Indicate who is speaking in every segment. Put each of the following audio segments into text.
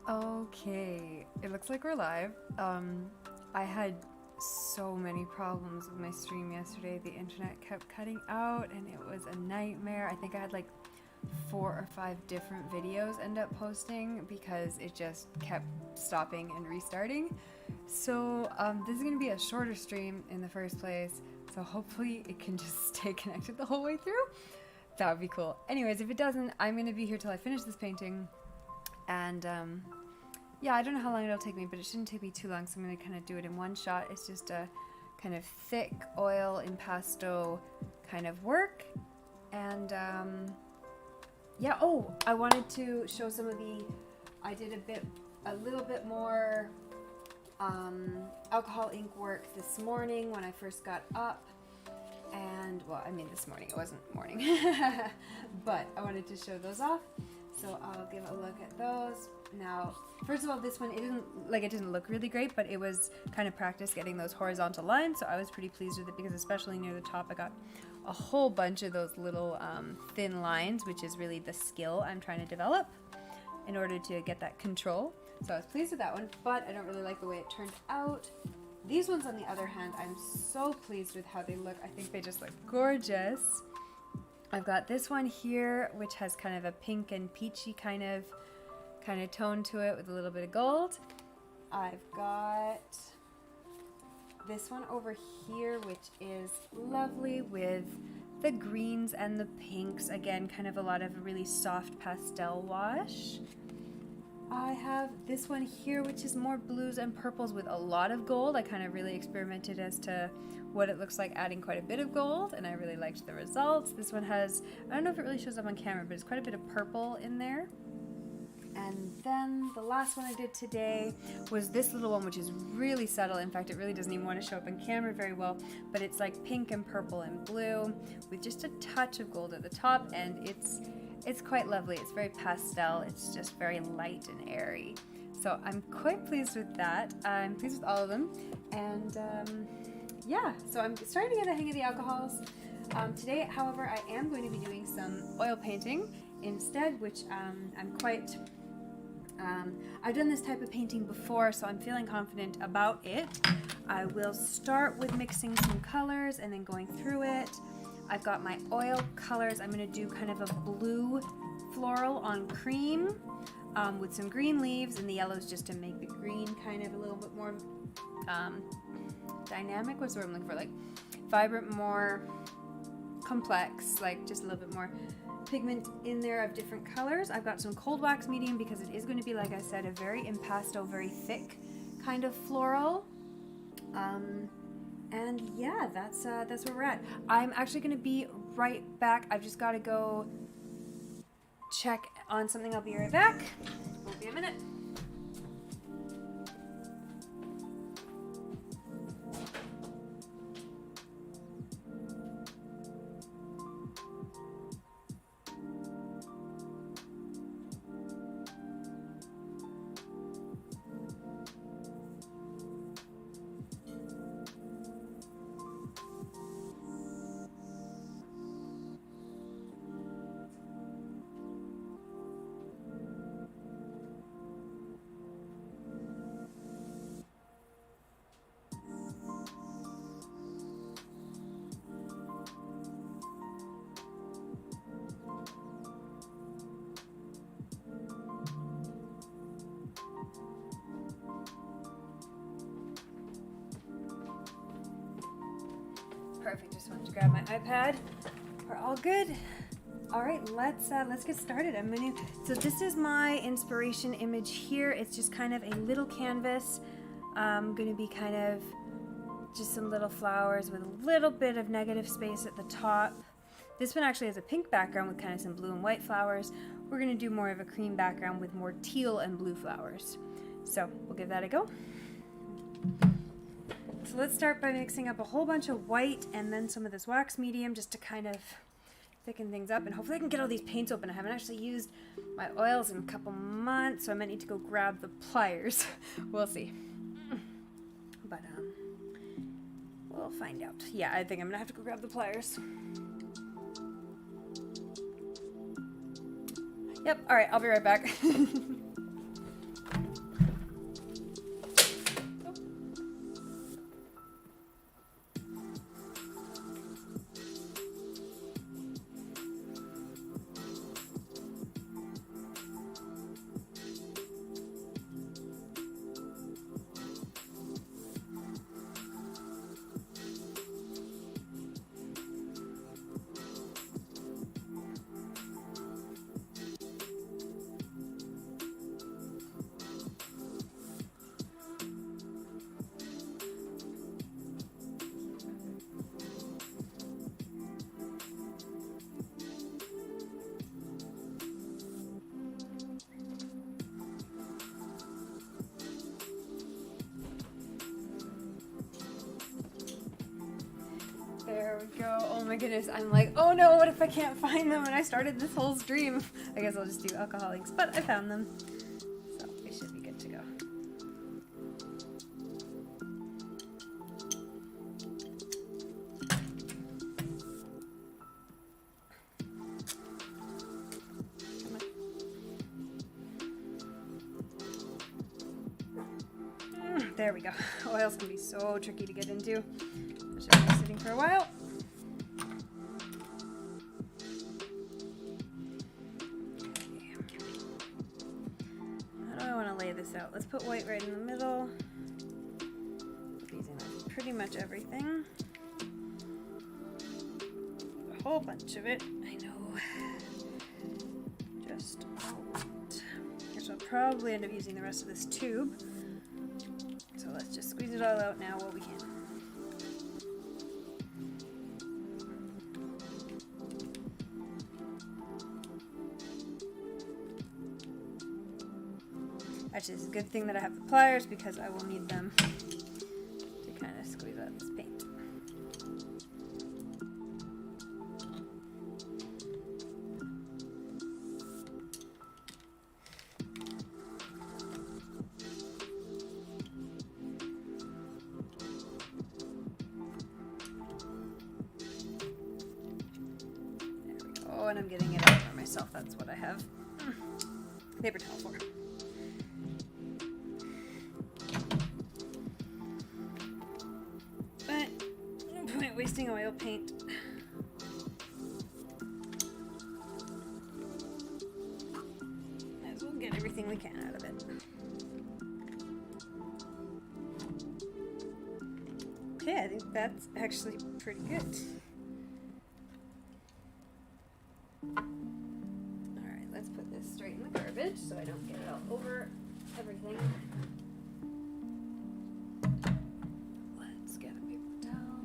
Speaker 1: Okay, it looks like we're live. I had so many problems with my stream yesterday. The internet kept cutting out and it was a nightmare. I think I had like 4 or 5 different videos end up posting because it just kept stopping and restarting. So this is gonna be a shorter stream in the first place. So hopefully it can just stay connected the whole way through. That would be cool. Anyways, if it doesn't, I'm gonna be here till I finish this painting. And yeah, I don't know how long it'll take me, but it shouldn't take me too long, so I'm going to kind of do it in one shot. It's just a kind of thick oil impasto kind of work. And yeah, oh, I wanted to show some of I did a little bit more alcohol ink work this morning when I first got up. And, well, I mean this morning, it wasn't morning, but I wanted to show those off. So I'll give a look at those. Now, first of all, this one, it didn't look really great, but it was kind of practice getting those horizontal lines, so I was pretty pleased with it because especially near the top, I got a whole bunch of those little thin lines, which is really the skill I'm trying to develop in order to get that control. So I was pleased with that one, but I don't really like the way it turned out. These ones, on the other hand, I'm so pleased with how they look. I think they just look gorgeous. I've got this one here, which has kind of a pink and peachy kind of tone to it with a little bit of gold. I've got this one over here, which is lovely with the greens and the pinks. Again, kind of a lot of really soft pastel wash. I have this one here, which is more blues and purples with a lot of gold. I kind of really experimented as to what it looks like adding quite a bit of gold, and I really liked the results. This one has, I don't know if it really shows up on camera, but it's quite a bit of purple in there. And then the last one I did today was this little one, which is really subtle. In fact, it really doesn't even want to show up on camera very well, but it's like pink and purple and blue with just a touch of gold at the top, and it's quite lovely. It's very pastel. It's just very light and airy. So I'm quite pleased with that. I'm pleased with all of them. And yeah, so I'm starting to get the hang of the alcohols. Today, however, I am going to be doing some oil painting instead, which I'm quite... I've done this type of painting before, so I'm feeling confident about it. I will start with mixing some colors and then going through it. I've got my oil colors. I'm going to do kind of a blue floral on cream with some green leaves, and the yellows just to make the green kind of a little bit more dynamic. What's the word I'm looking for? Like vibrant, more complex, like just a little bit more pigment in there of different colors. I've got some cold wax medium because it is going to be, like I said, a very impasto, very thick kind of floral. And yeah, that's where we're at. I'm actually going to be right back. I've just got to go check on something. I'll be right back. Won't be a minute. Perfect. Just wanted to grab my iPad. We're all good. All right, let's get started. So this is my inspiration image here. It's just kind of a little canvas. I'm gonna be kind of just some little flowers with a little bit of negative space at the top. This one actually has a pink background with kind of some blue and white flowers. We're gonna do more of a cream background with more teal and blue flowers. So we'll give that a go. So let's start by mixing up a whole bunch of white and then some of this wax medium just to kind of thicken things up, and hopefully I can get all these paints open. I haven't actually used my oils in a couple months, so I might need to go grab the pliers. We'll see. But we'll find out. Yeah, I think I'm gonna have to go grab the pliers. Yep, all right, I'll be right back. we go. Oh my goodness. I'm like, oh no, what if I can't find them? And I started this whole stream. I guess I'll just do alcoholics, but I found them. So we should be good to go. There we go. Oils can be so tricky to get into, especially when they're sitting for a while. How do I want to lay this out? Let's put white right in the middle. Using pretty much everything. A whole bunch of it. I know. Just a lot. Guess I'll probably end up using the rest of this tube. So let's just squeeze it all out now while we can. Actually, it's a good thing that I have the pliers because I will need them to kind of squeeze out this paint. And I'm getting it out for myself. That's what I have paper towel for. But no point wasting oil paint. Might as well get everything we can out of it. Okay, I think that's actually pretty good. Straight in the garbage so I don't get it all over everything. Let's get a paper towel.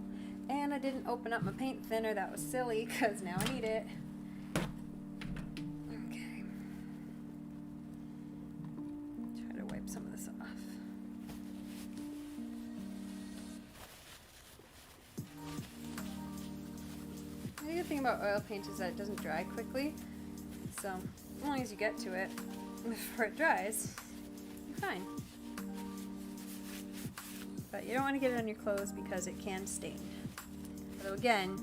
Speaker 1: And I didn't open up my paint thinner. That was silly because now I need it. Okay. Try to wipe some of this off. The good thing about oil paint is that it doesn't dry quickly. So as long as you get to it before it dries, you're fine. But you don't want to get it on your clothes because it can stain. Although again,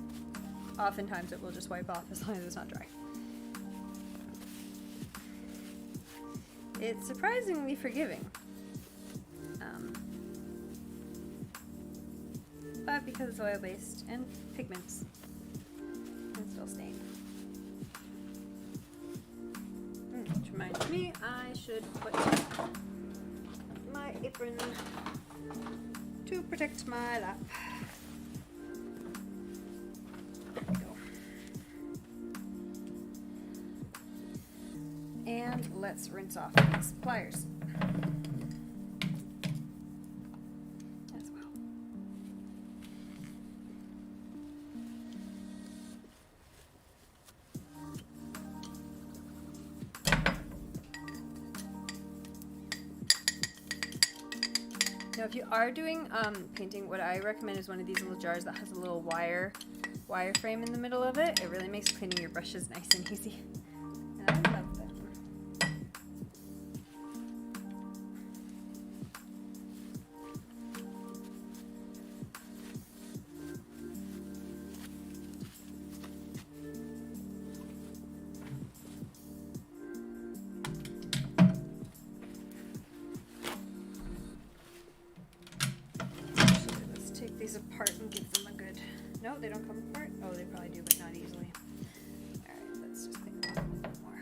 Speaker 1: oftentimes it will just wipe off as long as it's not dry. It's surprisingly forgiving. But because it's oil-based and pigments, it's still stained. Which reminds me, I should put my apron to protect my lap. There we go. And let's rinse off these pliers as well. Now, if you are doing painting, what I recommend is one of these little jars that has a little wire frame in the middle of it. It really makes cleaning your brushes nice and easy. And I love that one. These apart and give them a good... No, they don't come apart? Oh, they probably do, but not easily. Alright, let's just clean them up a little bit more.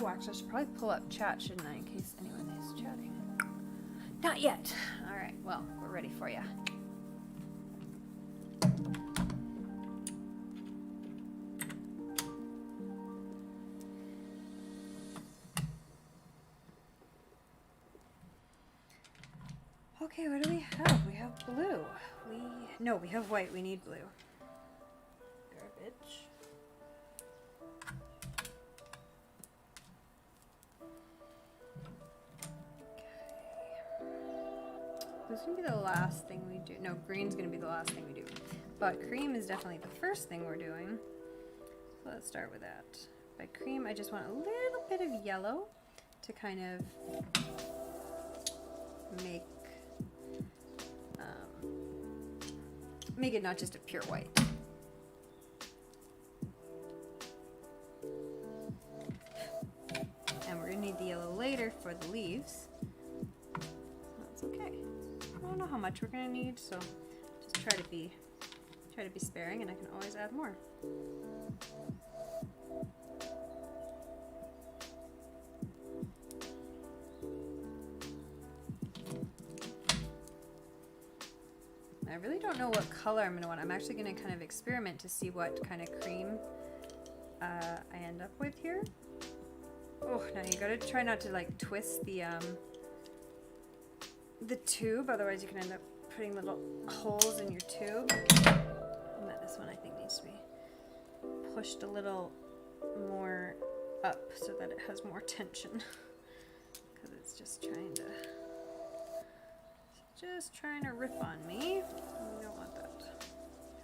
Speaker 1: Oh, actually, I should probably pull up chat, shouldn't I, in case anyone is chatting. Not yet. All right, well, we're ready for you. Okay, what do we have? We have blue. No, we have white. We need blue. Garbage. This is going to be the last thing we do. No, green's going to be the last thing we do. But cream is definitely the first thing we're doing. So let's start with that. By cream, I just want a little bit of yellow to kind of make it not just a pure white. And we're going to need the yellow later for the leaves. That's okay. I don't know how much we're going to need, so just try to be sparing, and I can always add more. I really don't know what color I'm going to want. I'm actually going to kind of experiment to see what kind of cream I end up with here. Oh, now you got to try not to like twist the tube, otherwise you can end up putting little holes in your tube. And this one I think needs to be pushed a little more up so that it has more tension, because it's just trying to rip on me. We don't want that.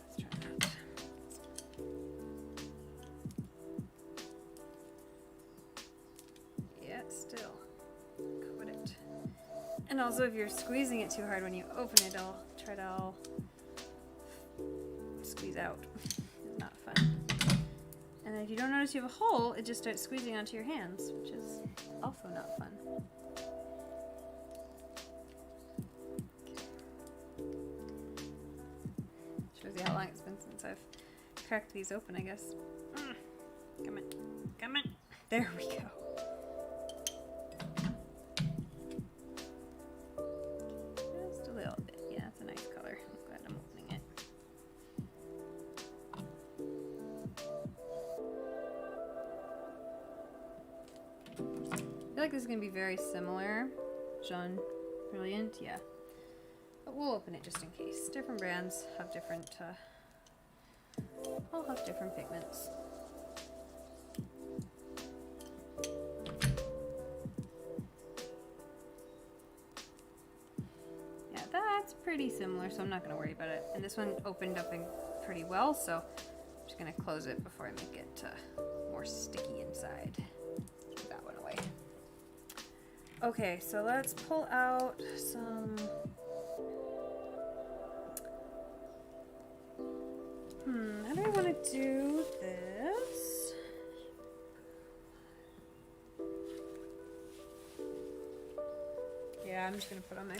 Speaker 1: Let's try that. Yeah, still. Quit it. And also, if you're squeezing it too hard when you open it, it'll try to all squeeze out. Not fun. And then if you don't notice you have a hole, it just starts squeezing onto your hands, which is also not fun. Shows you how long it's been since I've cracked these open, I guess. Come on. Come on. There we go. Just a little bit. Yeah, it's a nice color. I'm glad I'm opening it. I feel like this is going to be very similar. Jaune Brilliant, yeah. But we'll open it just in case. Different brands have different, all have different pigments. Yeah, that's pretty similar, so I'm not going to worry about it. And this one opened up pretty well, so I'm just going to close it before I make it more sticky inside. Put that one away. Okay, so let's pull out some... how do I want to do this? Yeah, I'm just going to put on my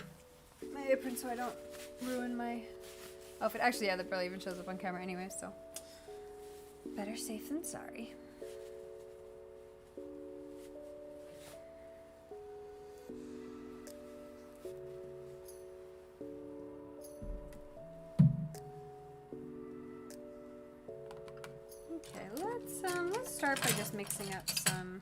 Speaker 1: apron so I don't ruin my outfit. Actually, yeah, that barely even shows up on camera anyway, so better safe than sorry. Let's start by just mixing up some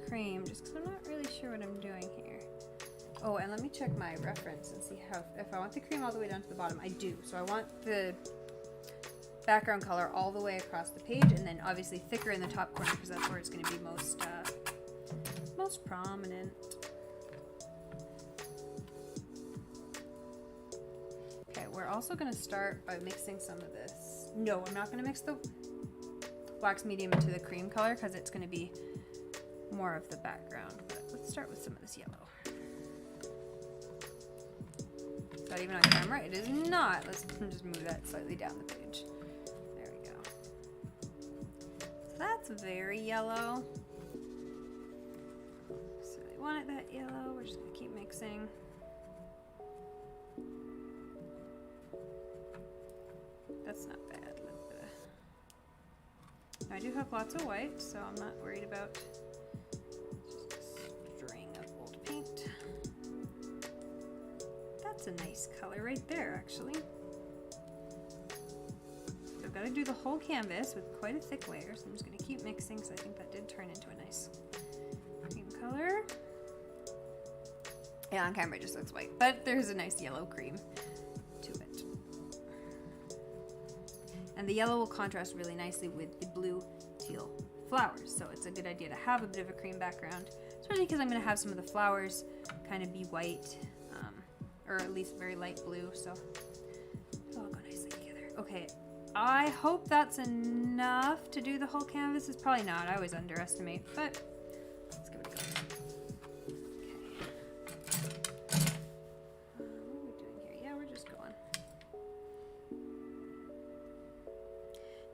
Speaker 1: cream, just because I'm not really sure what I'm doing here. Oh, and let me check my reference and see if I want the cream all the way down to the bottom. I do. So I want the background color all the way across the page, and then obviously thicker in the top corner because that's where it's going to be most prominent. We're also going to start by mixing some of this. No, I'm not going to mix the wax medium into the cream color because it's going to be more of the background. But let's start with some of this yellow. Is that even on camera? It is not. Let's just move that slightly down the page. There we go. So that's very yellow. So we want it that yellow. We're just going to keep mixing. That's not bad. I do have lots of white, so I'm not worried about just a string of old paint. That's a nice color right there, actually. So I've got to do the whole canvas with quite a thick layer, so I'm just going to keep mixing because I think that did turn into a nice Yeah, on camera it just looks white, but there's a nice yellow cream to it. And the yellow will contrast really nicely with the blue teal flowers, so it's a good idea to have a bit of a cream background, especially because I'm going to have some of the flowers kind of be white, or at least very light blue, so it'll all go nicely together. Okay, I hope that's enough to do the whole canvas. It's probably not. I always underestimate, but let's give it a go. Okay. What are we doing here? Yeah, we're just going.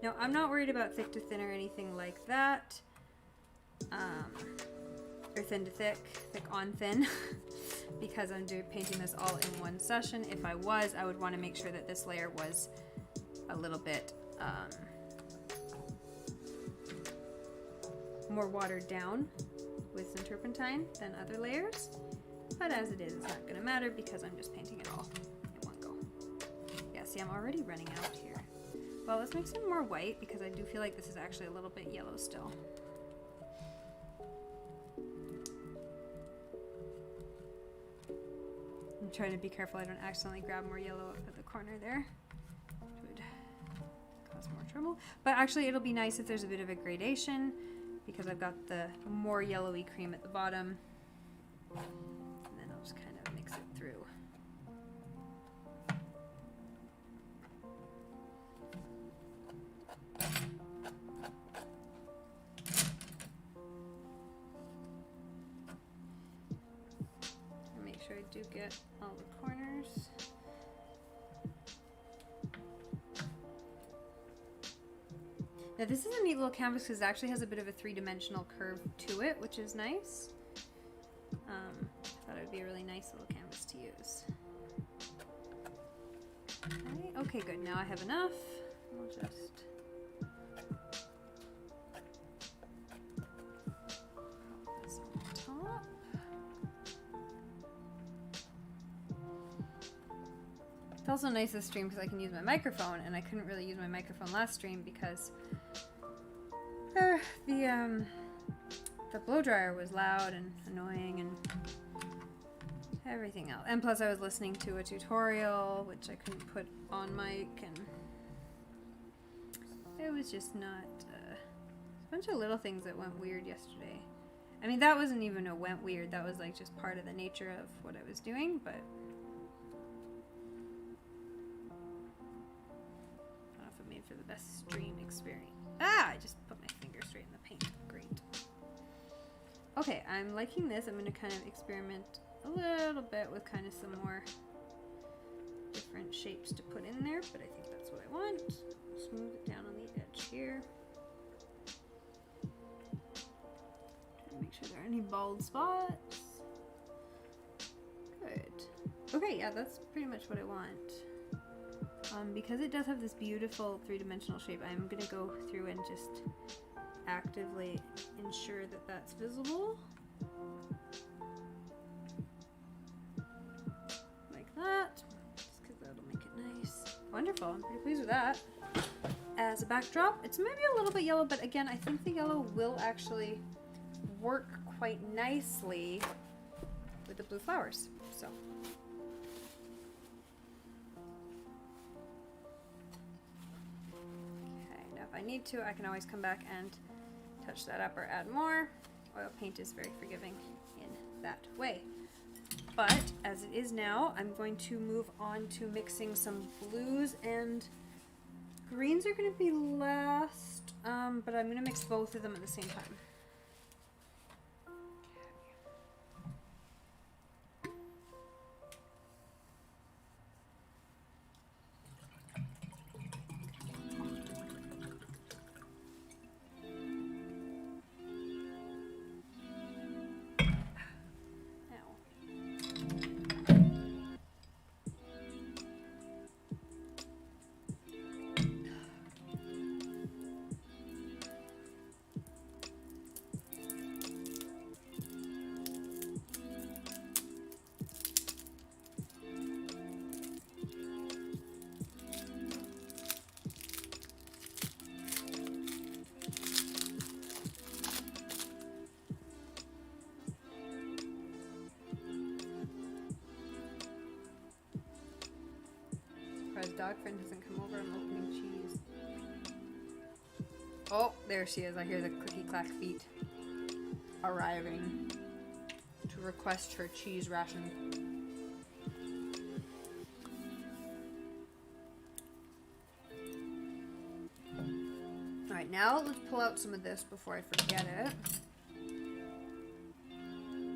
Speaker 1: Now, I'm not worried about thick to thin or anything like that. Or thin to thick, thick on thin, because I'm painting this all in one session. If I was, I would want to make sure that this layer was a little bit more watered down with some turpentine than other layers. But as it is, it's not going to matter because I'm just painting it all in one go. Yeah, see, I'm already running out here. Well, let's make some more white because I do feel like this is actually a little bit yellow still. I'm trying to be careful I don't accidentally grab more yellow up at the corner there. It would cause more trouble. But actually it'll be nice if there's a bit of a gradation because I've got the more yellowy cream at the bottom. And then I'll just kind of mix it through. Make sure I do get all the corners. Now this is a neat little canvas because it actually has a bit of a three-dimensional curve to it, which is nice. I thought it would be a really nice little canvas to use. Okay, good. Now I have enough. We'll just pop this on top. It's also nice this stream because I can use my microphone, and I couldn't really use my microphone last stream because the blow dryer was loud and annoying and everything else. And plus I was listening to a tutorial, which I couldn't put on mic, and it was just not a bunch of little things that went weird yesterday. I mean, that wasn't even a went weird. That was like just part of the nature of what I was doing, but I don't know if it made for the best stream experience. Ah, I just put my finger straight in the paint. Great. Okay, I'm liking this. I'm going to kind of experiment a little bit with kind of some more different shapes to put in there, but I think that's what I want. Smooth it down on the edge here. Make sure there are any bald spots. Good. Okay, yeah, that's pretty much what I want. Because it does have this beautiful three-dimensional shape, I'm going to go through and just actively ensure that that's visible. Like that. Just because that'll make it nice. Wonderful. I'm pretty pleased with that. As a backdrop, it's maybe a little bit yellow, but again, I think the yellow will actually work quite nicely with the blue flowers. So. Okay, now if I need to, I can always come back and touch that up or add more. Oil paint is very forgiving in that way. But as it is now, I'm going to move on to mixing some blues, and greens are going to be last, but I'm going to mix both of them at the same time. dog friend hasn't come over. I'm opening cheese. Oh, there she is. I hear the clicky-clack feet arriving to request her cheese ration. Alright, now let's pull out some of this before I forget it.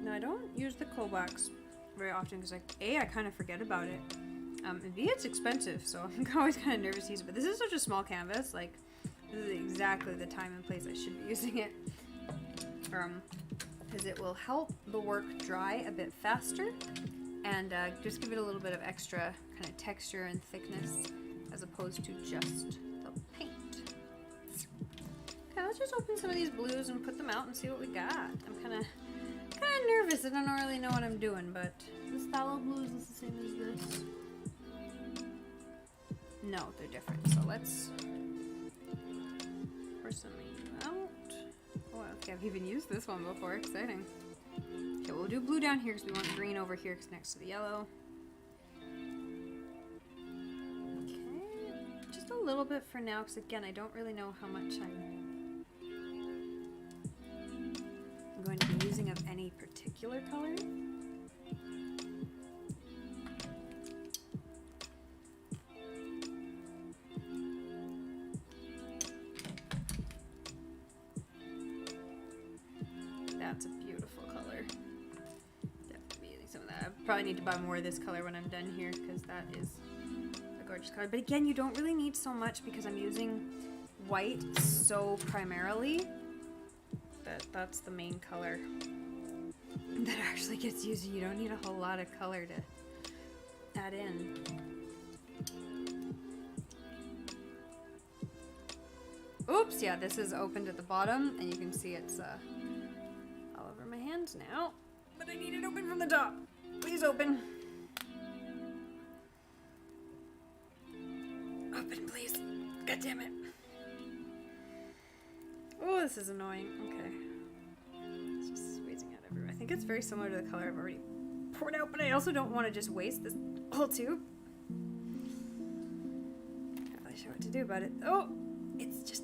Speaker 1: Now, I don't use the coal wax very often because, like, A, I kind of forget about it. And B, it's expensive, so I'm always kind of nervous to use it. But this is such a small canvas, like, this is exactly the time and place I should be using it. Because it will help the work dry a bit faster and just give it a little bit of extra kind of texture and thickness as opposed to just the paint. Okay, let's just open some of these blues and put them out and see what we got. I'm kind of nervous. I don't really know what I'm doing, but this phthalo blue is the same as this. No, they're different. So let's pour some out. Oh, okay, I've even used this one before. Exciting. Okay, we'll do blue down here because we want green over here because next to the yellow. Okay, just a little bit for now because again, I don't really know how much I'm going to be using of any particular color. That's a beautiful color. Definitely using some of that. I probably need to buy more of this color when I'm done here because that is a gorgeous color. But again, you don't really need so much because I'm using white so primarily that that's the main color that actually gets used. You don't need a whole lot of color to add in. Oops, yeah, this is opened at the bottom and you can see it's all over my hands now, but I need it open from the top. Please open. Open, please. God damn it. Oh, this is annoying. Okay. It's just squeezing out everywhere. I think it's very similar to the color I've already poured out, but I also don't want to just waste this whole tube. Can't really sure what to do about it. Oh, it's just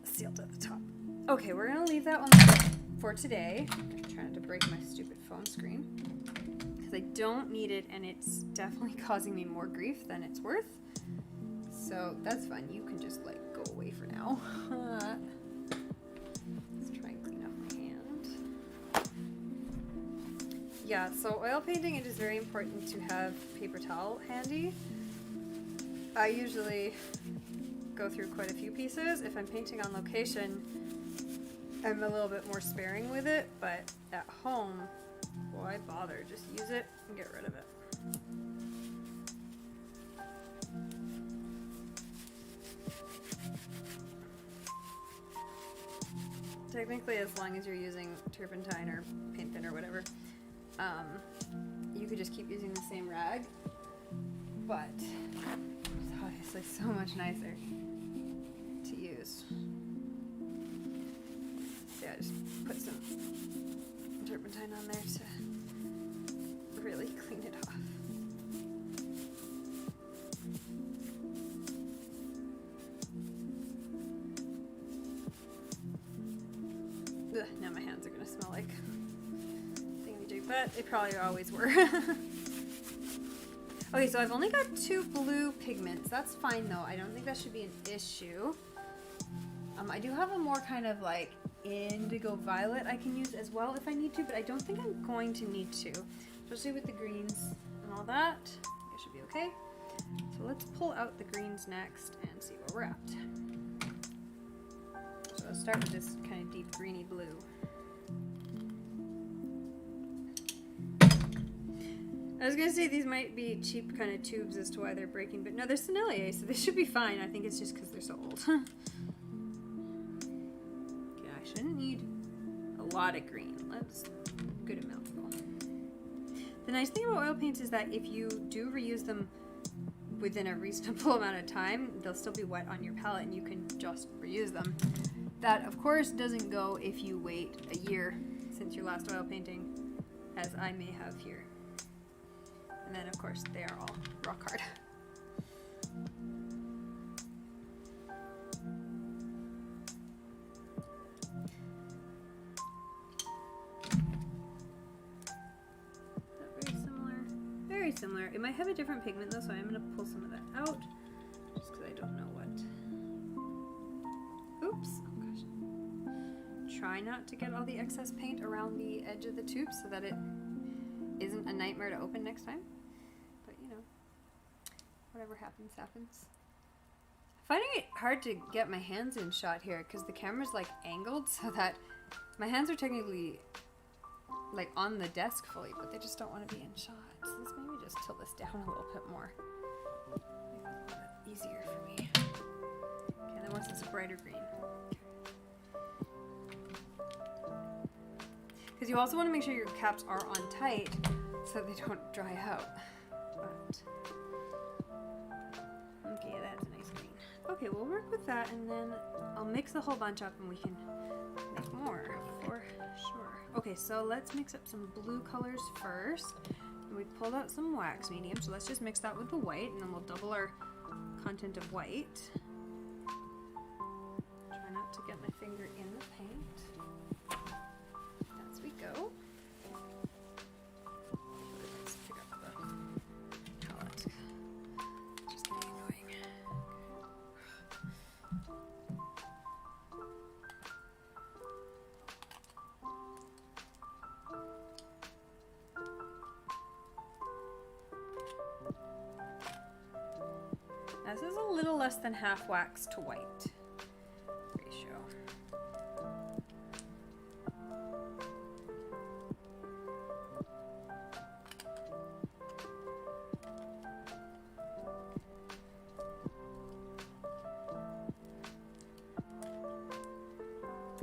Speaker 1: sealed at the top. Okay, we're gonna leave that one for today. I'm trying to break my stupid phone screen because I don't need it and it's definitely causing me more grief than it's worth. So that's fine. You can just like go away for now. Let's try and clean up my hand. Yeah, so oil painting, it is very important to have paper towel handy. I usually go through quite a few pieces. If I'm painting on location, I'm a little bit more sparing with it, but at home, why bother? Just use it and get rid of it. Technically, as long as you're using turpentine or paint thinner or whatever, you could just keep using the same rag, but it's obviously so much nicer to use. So yeah, just put some turpentine on there to really clean it off. Ugh, now my hands are gonna smell like thingy-jig, but they probably always were. Okay, so I've only got 2 blue pigments. That's fine though. I don't think that should be an issue. I do have a more kind of like indigo violet I can use as well if I need to, but I don't think I'm going to need to, especially with the greens and all that. It should be okay. So let's pull out the greens next and see where we're at. So I'll start with this kind of deep greeny blue. I was gonna say these might be cheap kind of tubes as to why they're breaking, but no, they're Sennelier, so they should be fine. I think it's just because they're so old. Yeah, I shouldn't need a lot of green. Let's good amount though. The nice thing about oil paints is that if you do reuse them within a reasonable amount of time, they'll still be wet on your palette and you can just reuse them. That, of course, doesn't go if you wait a year since your last oil painting, as I may have here. And then, of course, they are all rock hard. Very similar. It might have a different pigment though, so I'm going to pull some of that out just because I don't know what. Oops. Oh gosh. Try not to get all the excess paint around the edge of the tube so that it isn't a nightmare to open next time. But you know, whatever happens, happens. Finding it hard to get my hands in shot here because the camera's like angled so that my hands are technically like on the desk fully, but they just don't want to be in shot. So let's maybe just tilt this down a little bit more. Make it a little bit easier for me. Okay, then once it's a brighter green. Because you also want to make sure your caps are on tight so they don't dry out. But okay, that's a nice green. Okay, we'll work with that and then I'll mix the whole bunch up and we can make more for sure. Okay, so let's mix up some blue colors first. And we pulled out some wax medium, so let's just mix that with the white and then we'll double our content of white. Try not to get my finger in the paint. As we go. Let's pick up the palette. Just getting annoying. Now this is a little less than half wax to white ratio.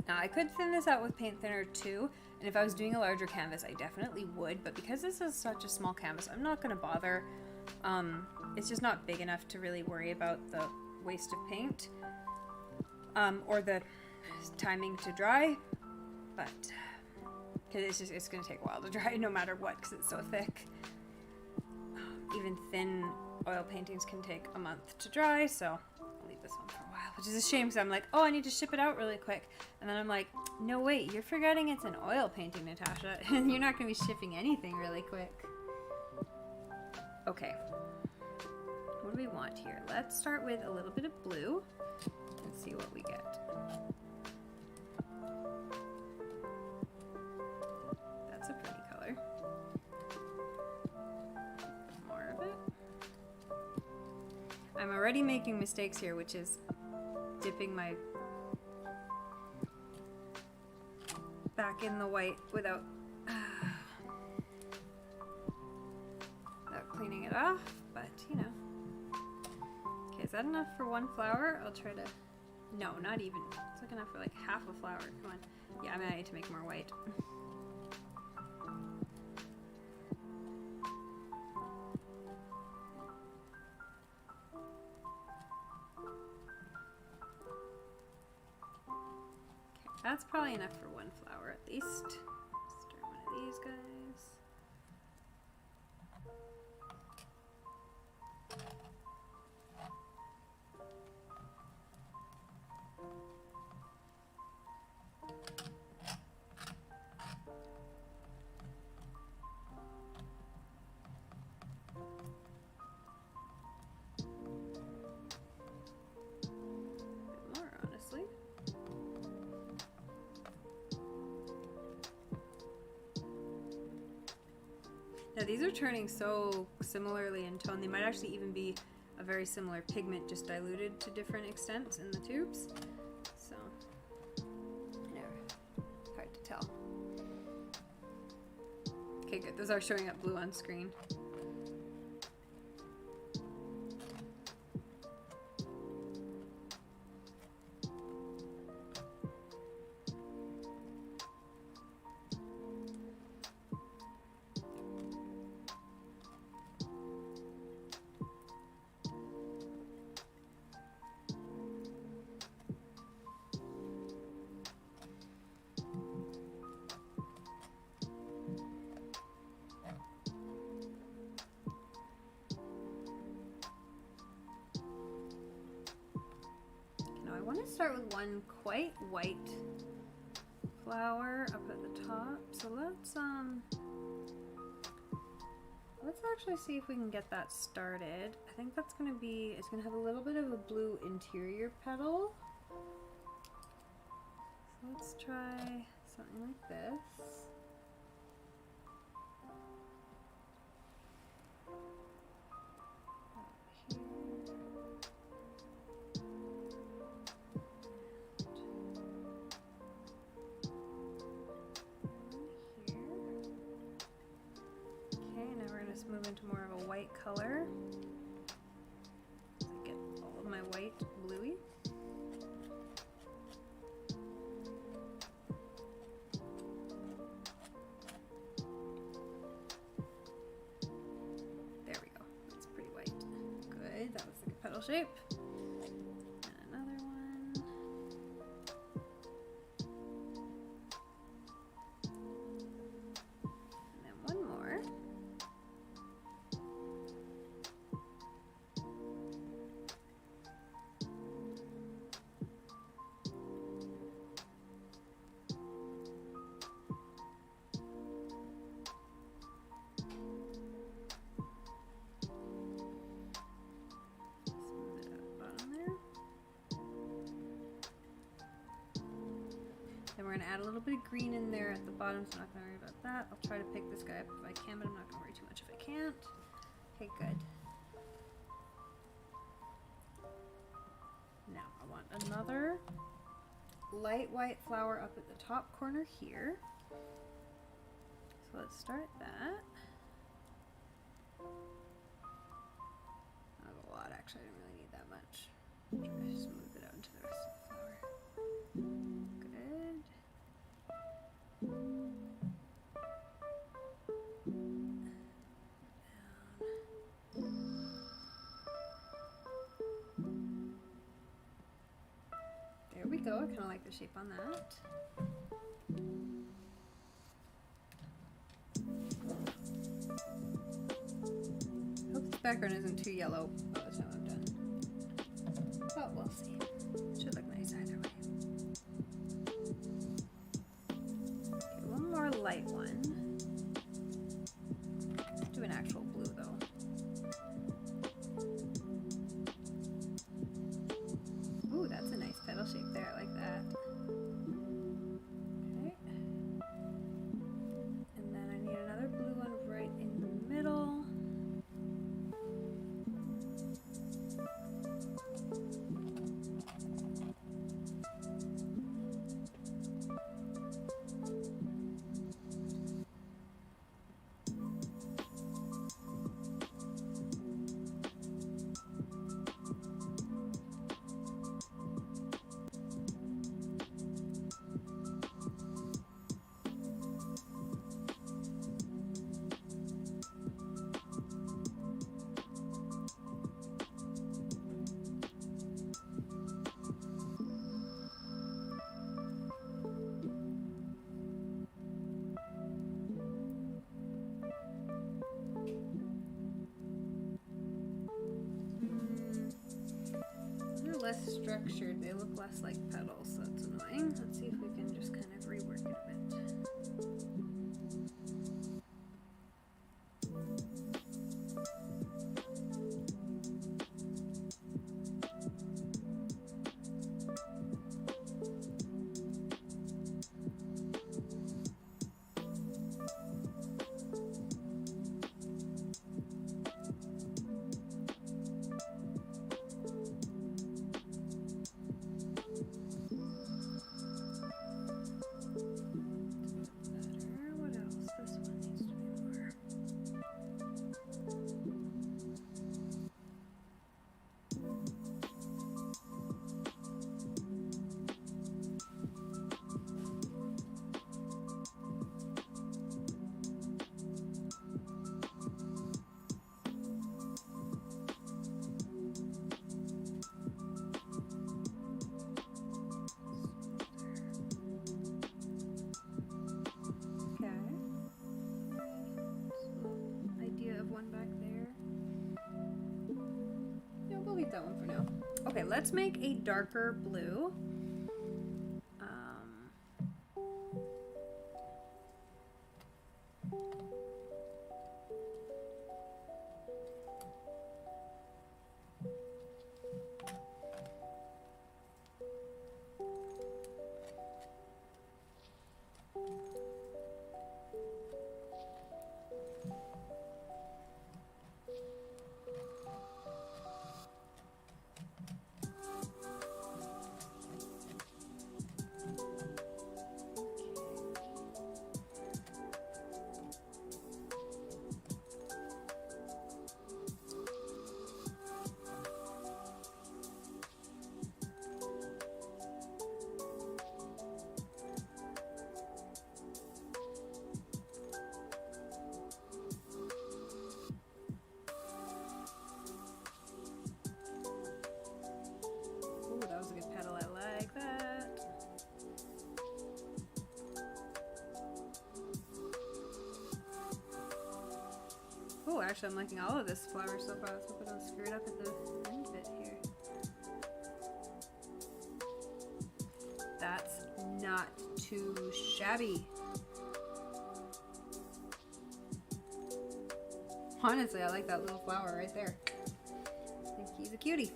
Speaker 1: Now I could thin this out with paint thinner too, and if I was doing a larger canvas I definitely would, but because this is such a small canvas I'm not going to bother. It's just not big enough to really worry about the waste of paint or the timing to dry, but because it's going to take a while to dry no matter what because it's so thick. Even thin oil paintings can take a month to dry, so I'll leave this one for a while, which is a shame because I'm like, oh, I need to ship it out really quick, and then I'm like, no wait, you're forgetting it's an oil painting, Natasha, and you're not going to be shipping anything really quick. Okay. What do we want here? Let's start with a little bit of blue and see what we get. That's a pretty color. More of it. I'm already making mistakes here, which is dipping my back in the white without cleaning it off, but you know. Okay, is that enough for one flower? I'll try to, no, not even. It's like enough for like half a flower. Come on. Yeah, I need to make more white. Okay, that's probably enough for one flower at least. Start one of these guys. Now these are turning so similarly in tone, they might actually even be a very similar pigment, just diluted to different extents in the tubes. So, you know, hard to tell. Okay, good. Those are showing up blue on screen. start with one quite white flower up at the top. So let's actually see if we can get that started. I think that's gonna be, it's gonna have a little bit of a blue interior petal. So let's try something like this. Move into more of a white color. So I get all of my white bluey. There we go. That's pretty white. Good. That looks like a petal shape. And another one. And then one more. Then we're going to add a little bit of green in there at the bottom, so I'm not going to worry about that. I'll try to pick this guy up if I can, but I'm not going to worry too much if I can't. Okay, good. Now I want another light white flower up at the top corner here. So let's start that. Not a lot, actually. I didn't really need that much. Try to smooth it out into the rest of the flower. Good. There we go. I kind of like the shape on that. Hope this background isn't too yellow by the time I'm done. But we'll see. Should look nice either way. Okay, one more light one. Do an actual blue though. Ooh, that's a nice petal shape there. I like that. Okay. And then I need another blue one right in the middle. Less structured, they look less like petals, so that's annoying. Let's see if we can just kind of rework it a bit. let's make a darker blue. Oh, actually I'm liking all of this flower so far. Let's hope I don't screw it up at the end of it here. That's not too shabby. Honestly, I like that little flower right there. I think he's a cutie.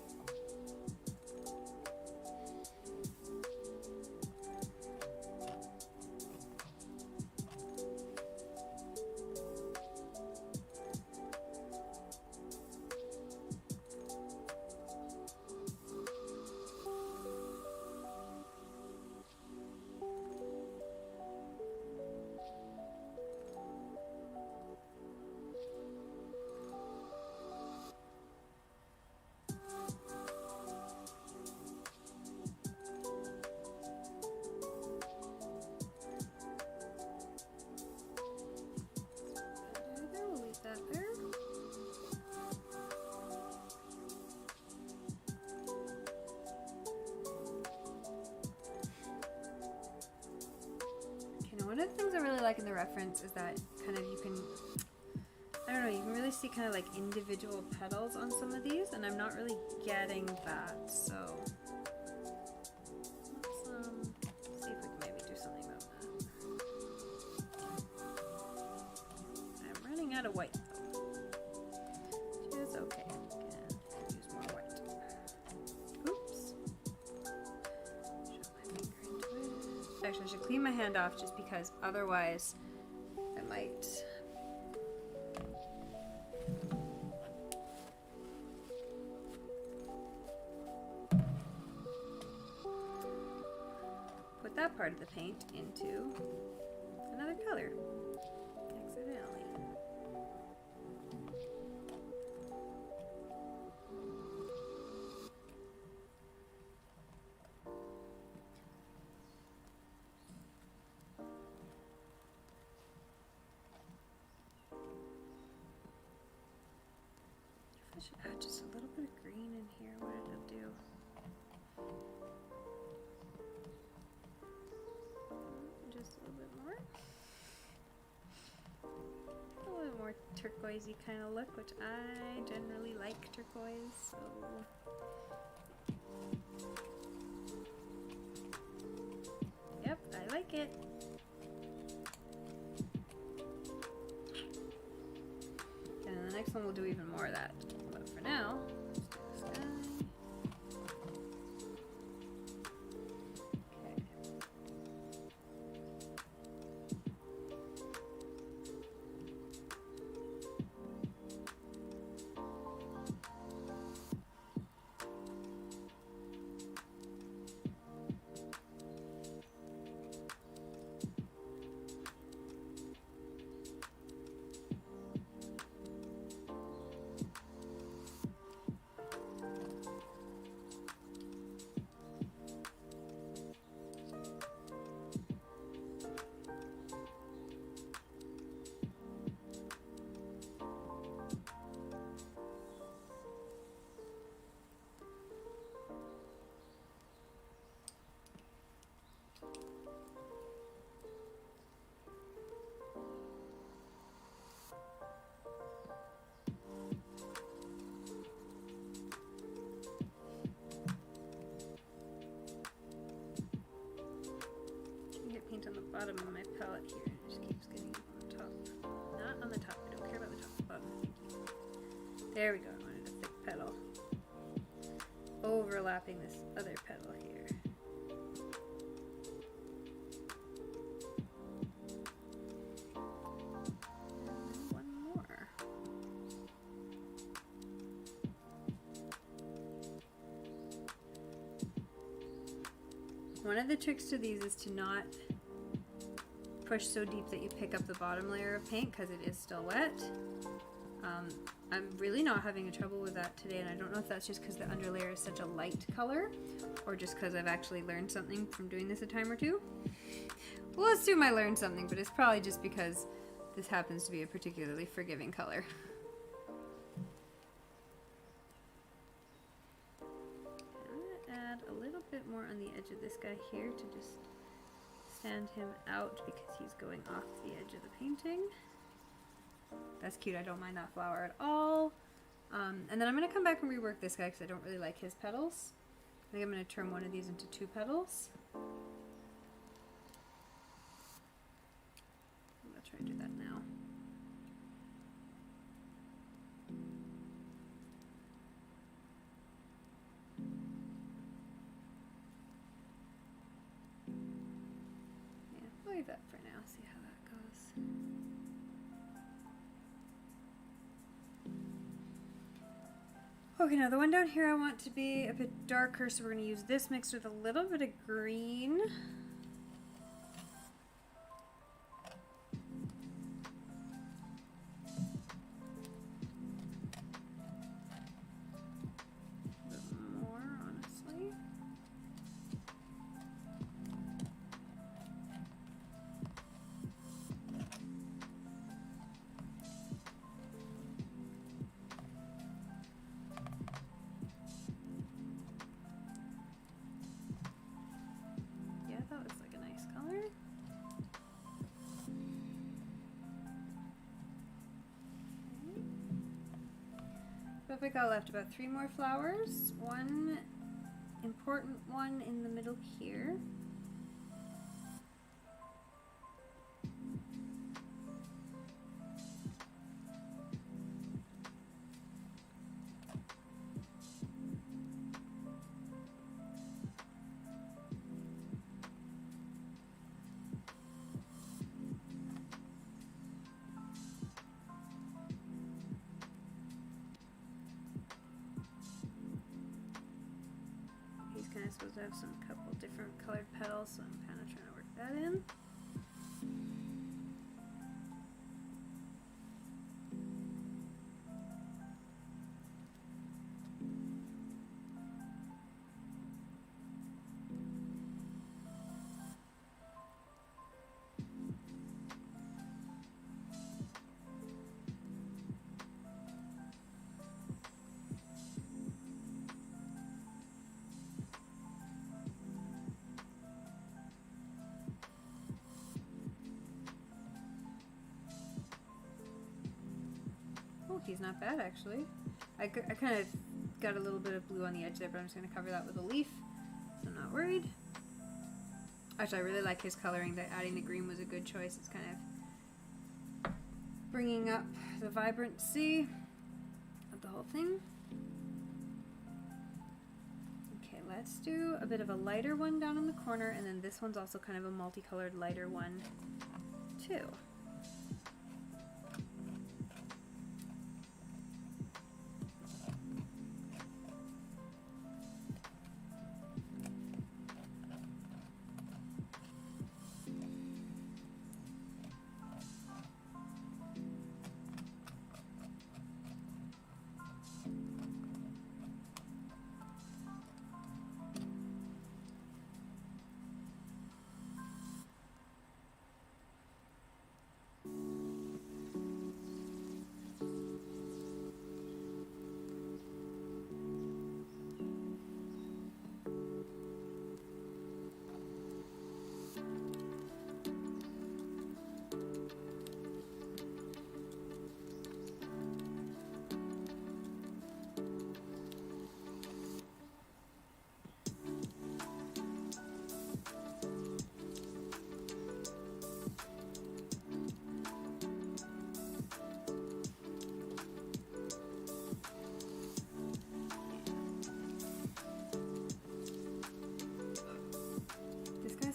Speaker 1: One of the things I really like in the reference is that kind of you can, I don't know, you can really see kind of like individual petals on some of these, and I'm not really getting that, so let's see if we can maybe do something about that. I'm running out of white though, which is okay. I can use more white. Oops. Actually, I should clean my hand off just because otherwise I might put that part of the paint into another color accidentally. I should add just a little bit of green in here. What did it do? Just a little bit more. A little bit more turquoisey kind of look, which I generally like turquoise, so. Yep, I like it. And then the next one we'll do even more of that. But for now, let's do this guy. Okay. There we go. I wanted a thick petal. Overlapping this other petal here. And one more. One of the tricks to these is to not push so deep that you pick up the bottom layer of paint because it is still wet. I'm really not having trouble with that today, and I don't know if that's just because the underlayer is such a light color or just because I've actually learned something from doing this a time or two. We'll assume I learned something, but it's probably just because this happens to be a particularly forgiving color. I'm going to add a little bit more on the edge of this guy here to just stand him out because he's going off the edge of the painting. That's cute. I don't mind that flower at all. And then I'm going to come back and rework this guy because I don't really like his petals. I think I'm going to turn one of these into 2 petals. I'm going to try to do that now. Yeah, I'll leave that for now. See how that goes. Okay, now the one down here I want to be a bit darker, so we're going to use this mixed with a little bit of green. A bit more, honestly. That looks like a nice color. Okay. So I got left about 3 more flowers. One important one in the middle here. Kind of supposed to have some couple different colored petals, so I'm kind of trying to work that in. He's not bad, actually. I kind of got a little bit of blue on the edge there, but I'm just going to cover that with a leaf, so I'm not worried. Actually, I really like his coloring. That adding the green was a good choice. It's kind of bringing up the vibrancy of the whole thing. Okay, let's do a bit of a lighter one down in the corner, and then this one's also kind of a multicolored lighter one, too.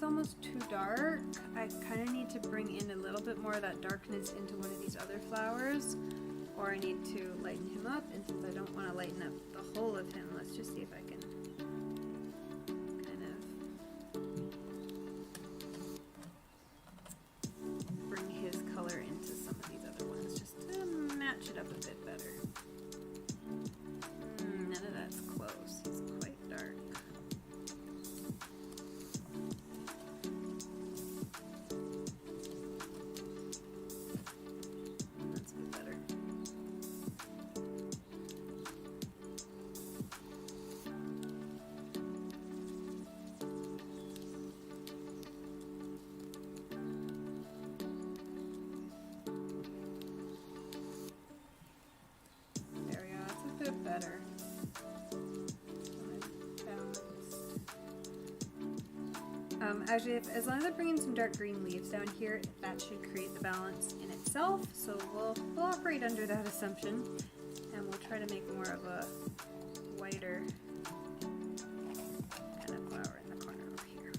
Speaker 1: almost too dark. I kind of need to bring in a little bit more of that darkness into one of these other flowers, or I need to lighten him up, and since I don't want to lighten up the whole of him, let's just see if I can kind of bring his color into some of these other ones, just to match it up a bit better. None of that's close. He's quite dark. That's a bit better. There we go. That's a bit better. Actually, as long as I bring in some dark green leaves down here, that should create the balance in itself. So we'll operate under that assumption, and we'll try to make more of a whiter kind of flower in the corner over here.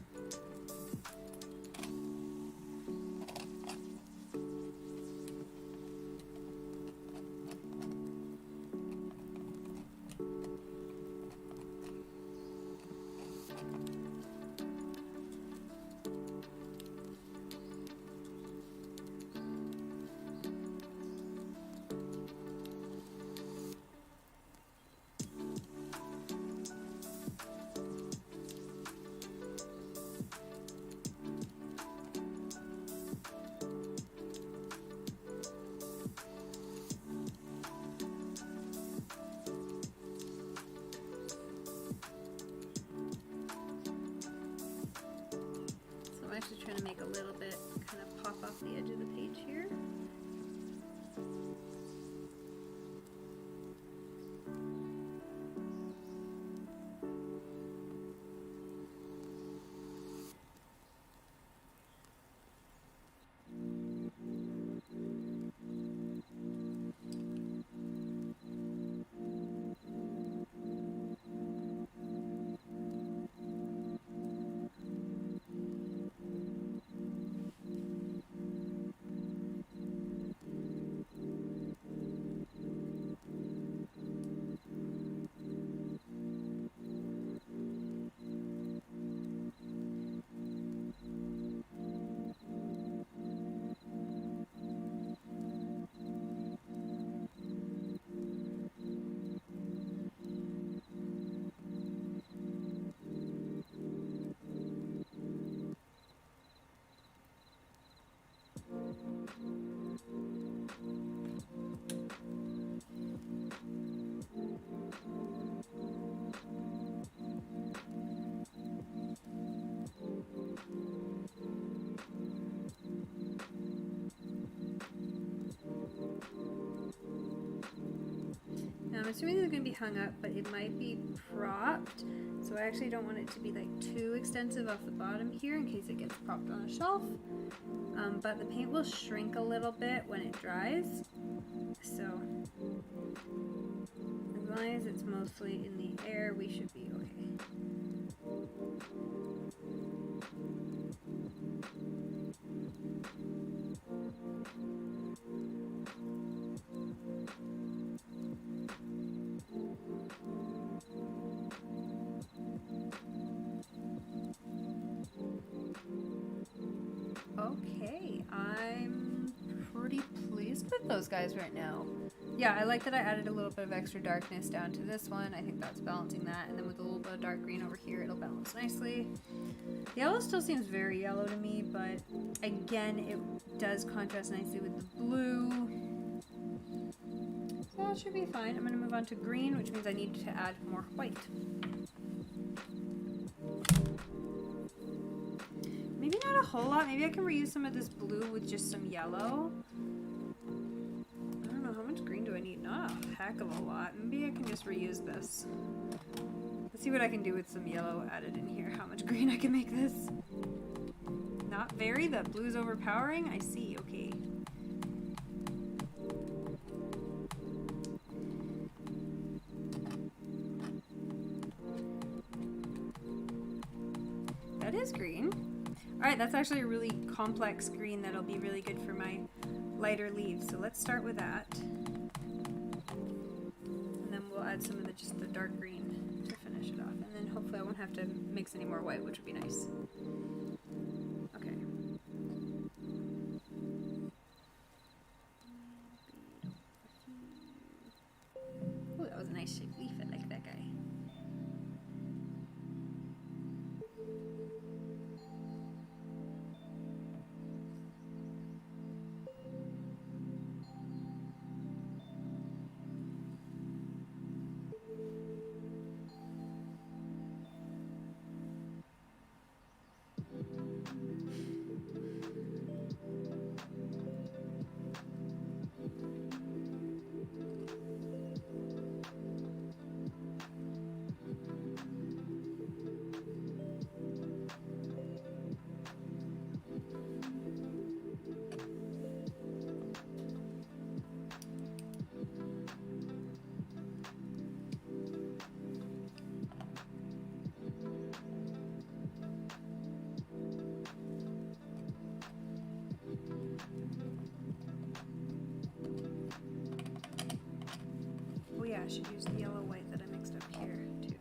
Speaker 1: Actually trying to make a little bit kind of pop off the edge of the page here. Now I'm assuming they're going to be hung up, but it might be propped, so I actually don't want it to be like too extensive off the bottom here in case it gets propped on a shelf. But the paint will shrink a little bit when it dries, so as long as it's mostly in the air, we should be okay. Okay, I'm pretty pleased with those guys right now. Yeah, I like that I added a little bit of extra darkness down to this one. I think that's balancing that, and then with a little bit of dark green over here, it'll balance nicely. The yellow still seems very yellow to me, but again, it does contrast nicely with the blue. So that should be fine. I'm going to move on to green, which means I need to add more white. Maybe not a whole lot. Maybe I can reuse some of this blue with just some yellow. I don't know, how much green do I need? Not a heck of a lot. Maybe I can just reuse this. Let's see what I can do with some yellow added in here. How much green I can make this. Not very. The blue's overpowering. I see. Okay. That is green. Alright, that's actually a really complex green that'll be really good for my lighter leaves. So let's start with that. And then we'll add some of just the dark green to finish it off. And then hopefully I won't have to mix any more white, which would be nice. Okay. Oh, that was a nice shaped leaf. I like that guy. Oh yeah, I should use the yellow white that I mixed up here too.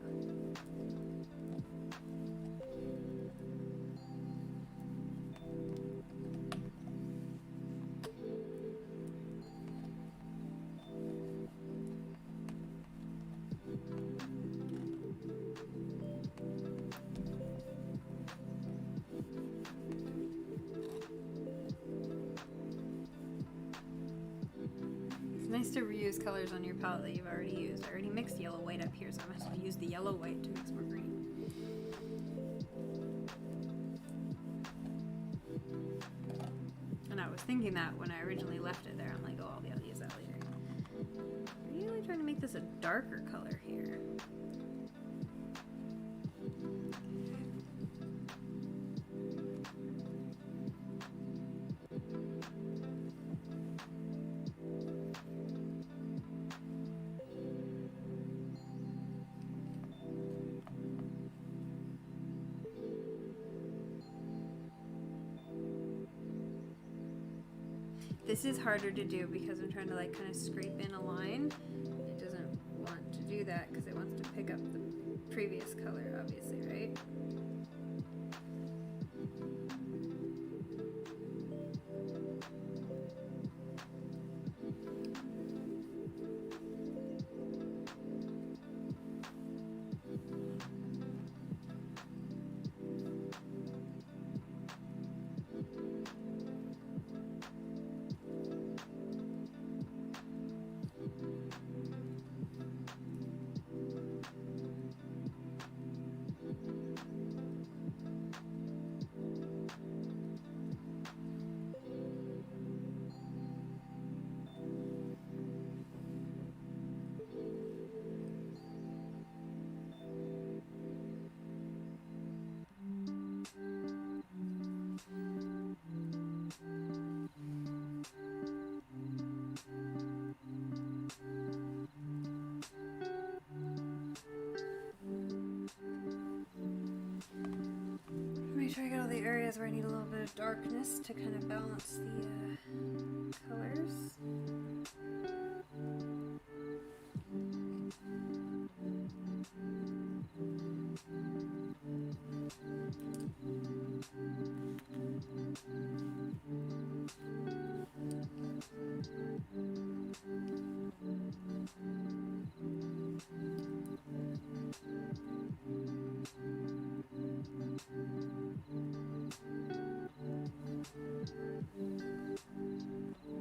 Speaker 1: It's nice to reuse colors on your palette that you've already used. I already mixed yellow white up here, so I might as well use the yellow white to mix more green. And I was thinking that when I originally left it there. I'm like, oh, I'll be able to use that later. I'm really trying to make this a darker color here. This is harder to do because I'm trying to like kind of scrape in a line. It doesn't want to do that because it wants to pick up the previous color, obviously, right? Make sure I get all the areas where I need a little bit of darkness to kind of balance the colors.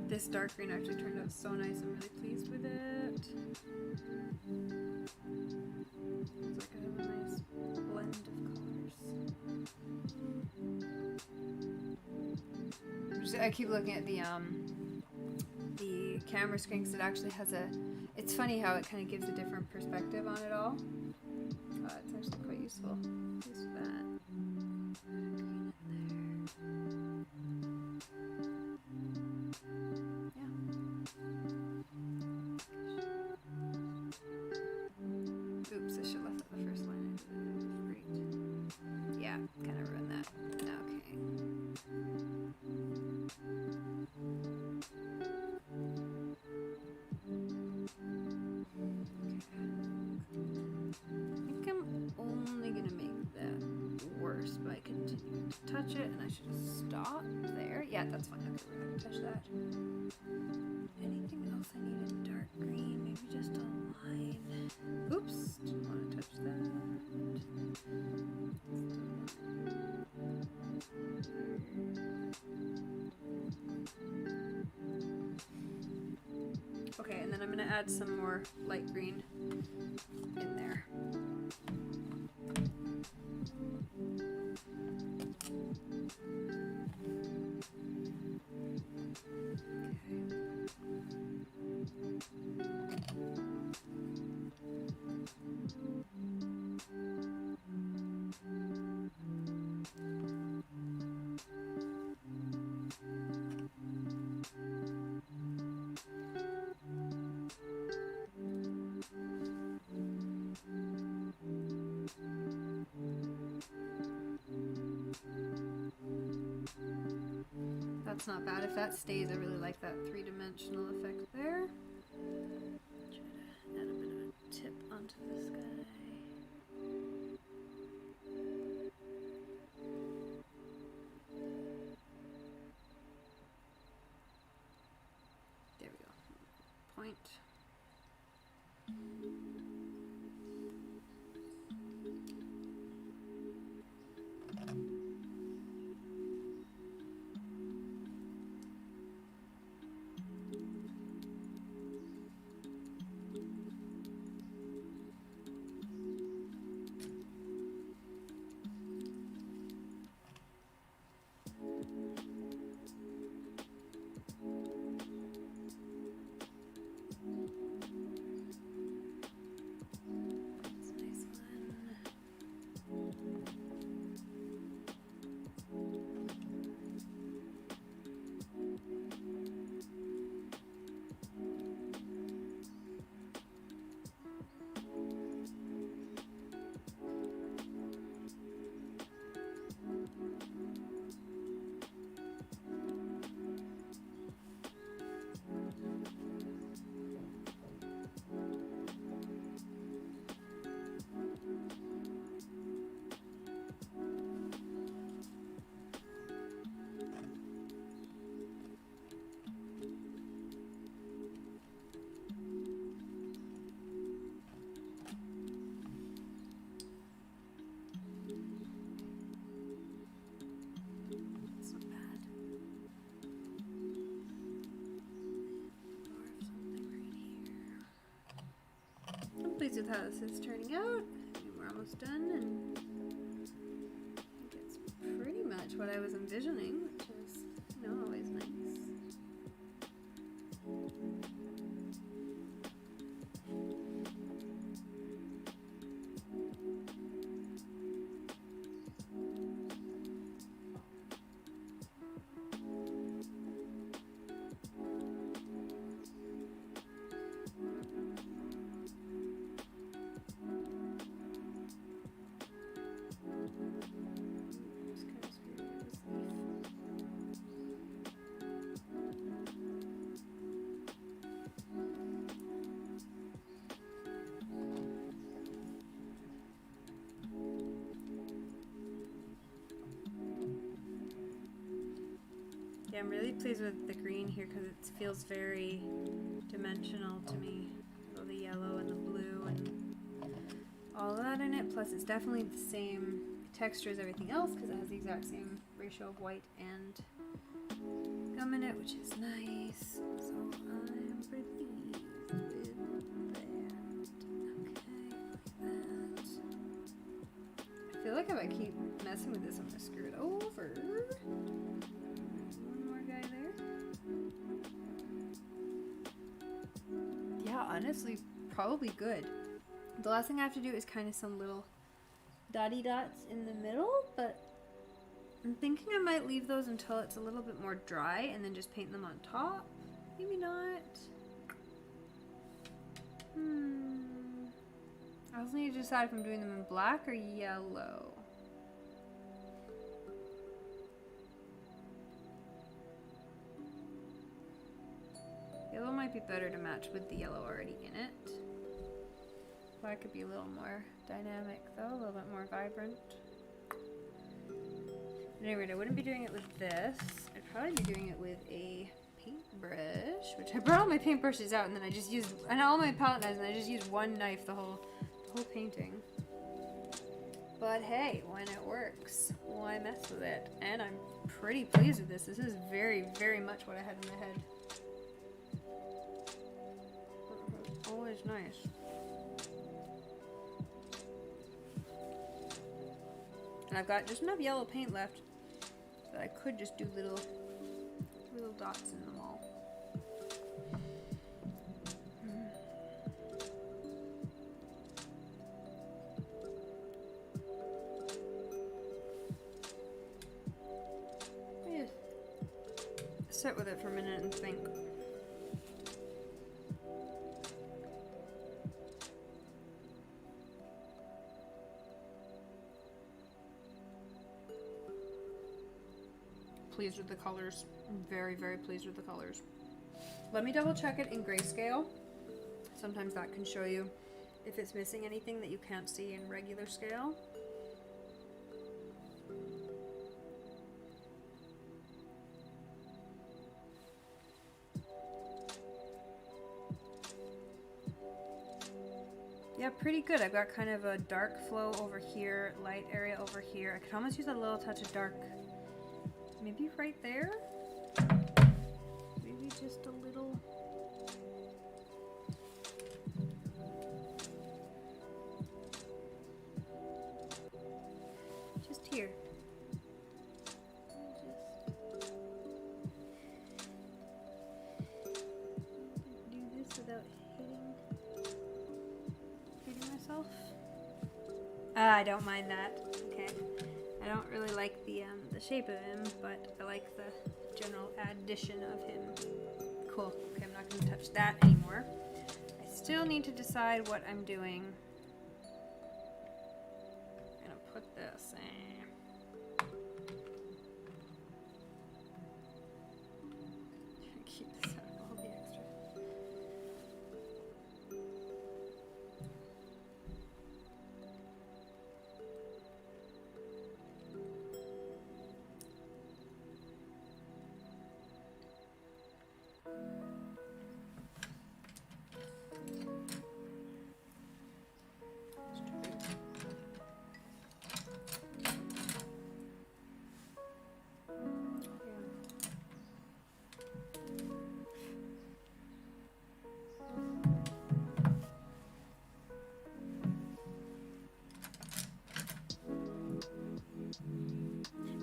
Speaker 1: This dark green actually turned out so nice. I'm really pleased with it. It's like I have a nice blend of colors. I keep looking at the camera screen because it actually has a. It's funny how it kind of gives a different perspective on it all. It's actually quite useful. Use that. Oops, I should have left out the first line. Great. Yeah, kind of ruined that. Okay. Okay, and then I'm gonna add some more light green in there. That's not bad. If that stays, I really like that three-dimensional effect there. Try to add a bit of a tip onto this guy. There we go. Point. Pleased with how this is turning out. We're almost done, and I think it's pretty much what I was envisioning, which is, you know, always nice. Yeah, I'm really pleased with the green here because it feels very dimensional to me. So the yellow and the blue and all that in it. Plus it's definitely the same texture as everything else because it has the exact same ratio of white and gum in it, which is nice. So I'm pretty pleased with that. Okay, like that. I feel like if I keep messing with this, I'm gonna screw it over. Yeah, honestly, probably good. The last thing I have to do is kind of some little dotty dots in the middle, but I'm thinking I might leave those until it's a little bit more dry and then just paint them on top. Maybe not. I also need to decide if I'm doing them in black or yellow. Yellow might be better to match with the yellow already in it. Black could be a little more dynamic though, a little bit more vibrant. At any rate, I wouldn't be doing it with this. I'd probably be doing it with a paintbrush, which I brought all my paintbrushes out and then I just used, and all my palette knives, and I just used one knife the whole painting. But hey, when it works, why mess with it? And I'm pretty pleased with this. This is very, very much what I had in my head. Always nice. And I've got just enough yellow paint left that I could just do little dots in them all. Sit with it for a minute and think. Pleased with the colors. I'm very, very pleased with the colors. Let me double check it in grayscale. Sometimes that can show you if it's missing anything that you can't see in regular scale. Yeah, pretty good. I've got kind of a dark flow over here, light area over here. I could almost use a little touch of dark. Maybe right there? Maybe just a little. Just here. Just do this without hitting myself. I don't mind that. Okay. I don't really like the shape of him, but I like the general addition of him. Cool. Okay, I'm not going to touch that anymore. I still need to decide what I'm doing. I'm going to put this keep this out of all the extra.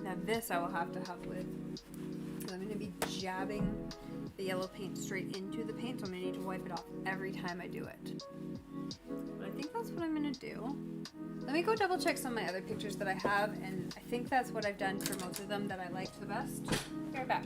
Speaker 1: Now this I will have to have with. So I'm going to be jabbing the yellow paint straight into the paint, so I'm going to need to wipe it off every time I do it. But I think that's what I'm going to do. Let me go double check some of my other pictures that I have, and I think that's what I've done for most of them that I liked the best. Be right back.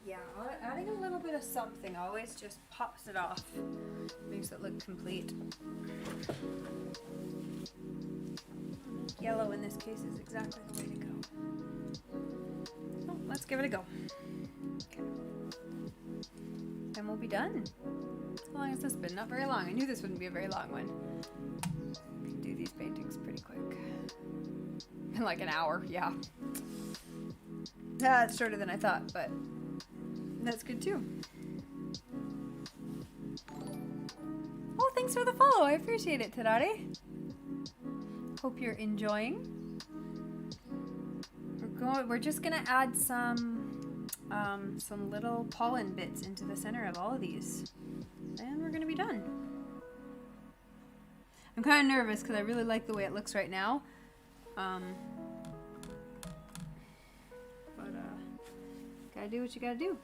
Speaker 1: Yeah, adding a little bit of something always just pops it off. Makes it look complete. Yellow in this case is exactly the way to go. Oh, let's give it a go. Okay. And we'll be done. How long has this been? Not very long. I knew this wouldn't be a very long one. I can do these paintings pretty quick. In like an hour, yeah. It's shorter than I thought, but that's good too. Oh, thanks for the follow. I appreciate it, Tadari. Hope you're enjoying. We're just gonna add some little pollen bits into the center of all of these, and we're gonna be done. I'm kind of nervous because I really like the way it looks right now. Gotta do what you gotta do.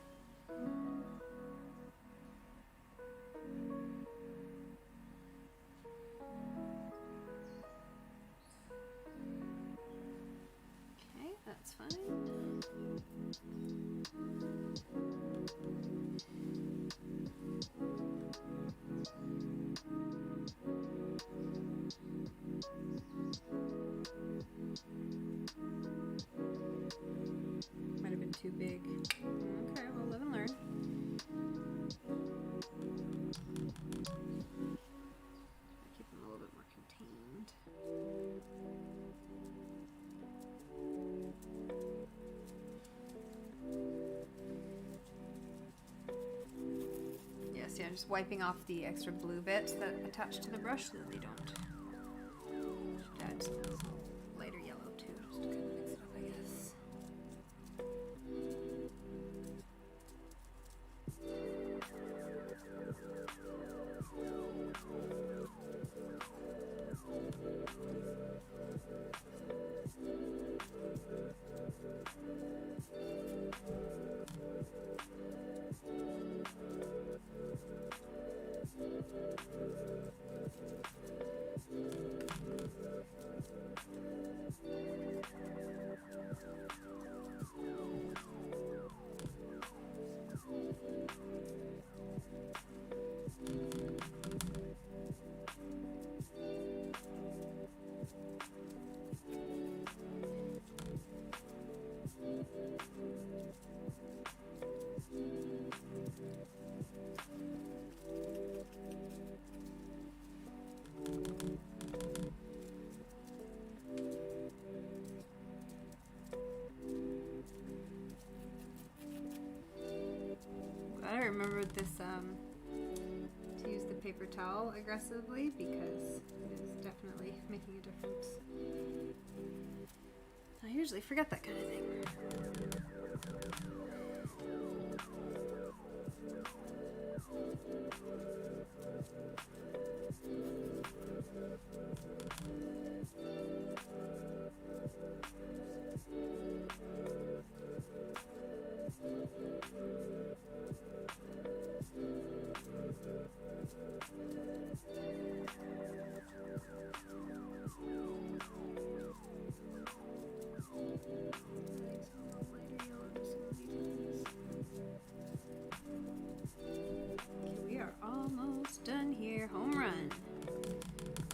Speaker 1: Okay, that's fine. too big. Okay, we'll live and learn. Keep them a little bit more contained. Yes, yeah, I'm just wiping off the extra blue bits that attach to the brush so that they don't. Should add some lighter yellow too, just to kind of mix it up, I guess. I remembered this to use the paper towel aggressively because it is definitely making a difference. I usually forget that kind of thing. We are almost done here. Home run.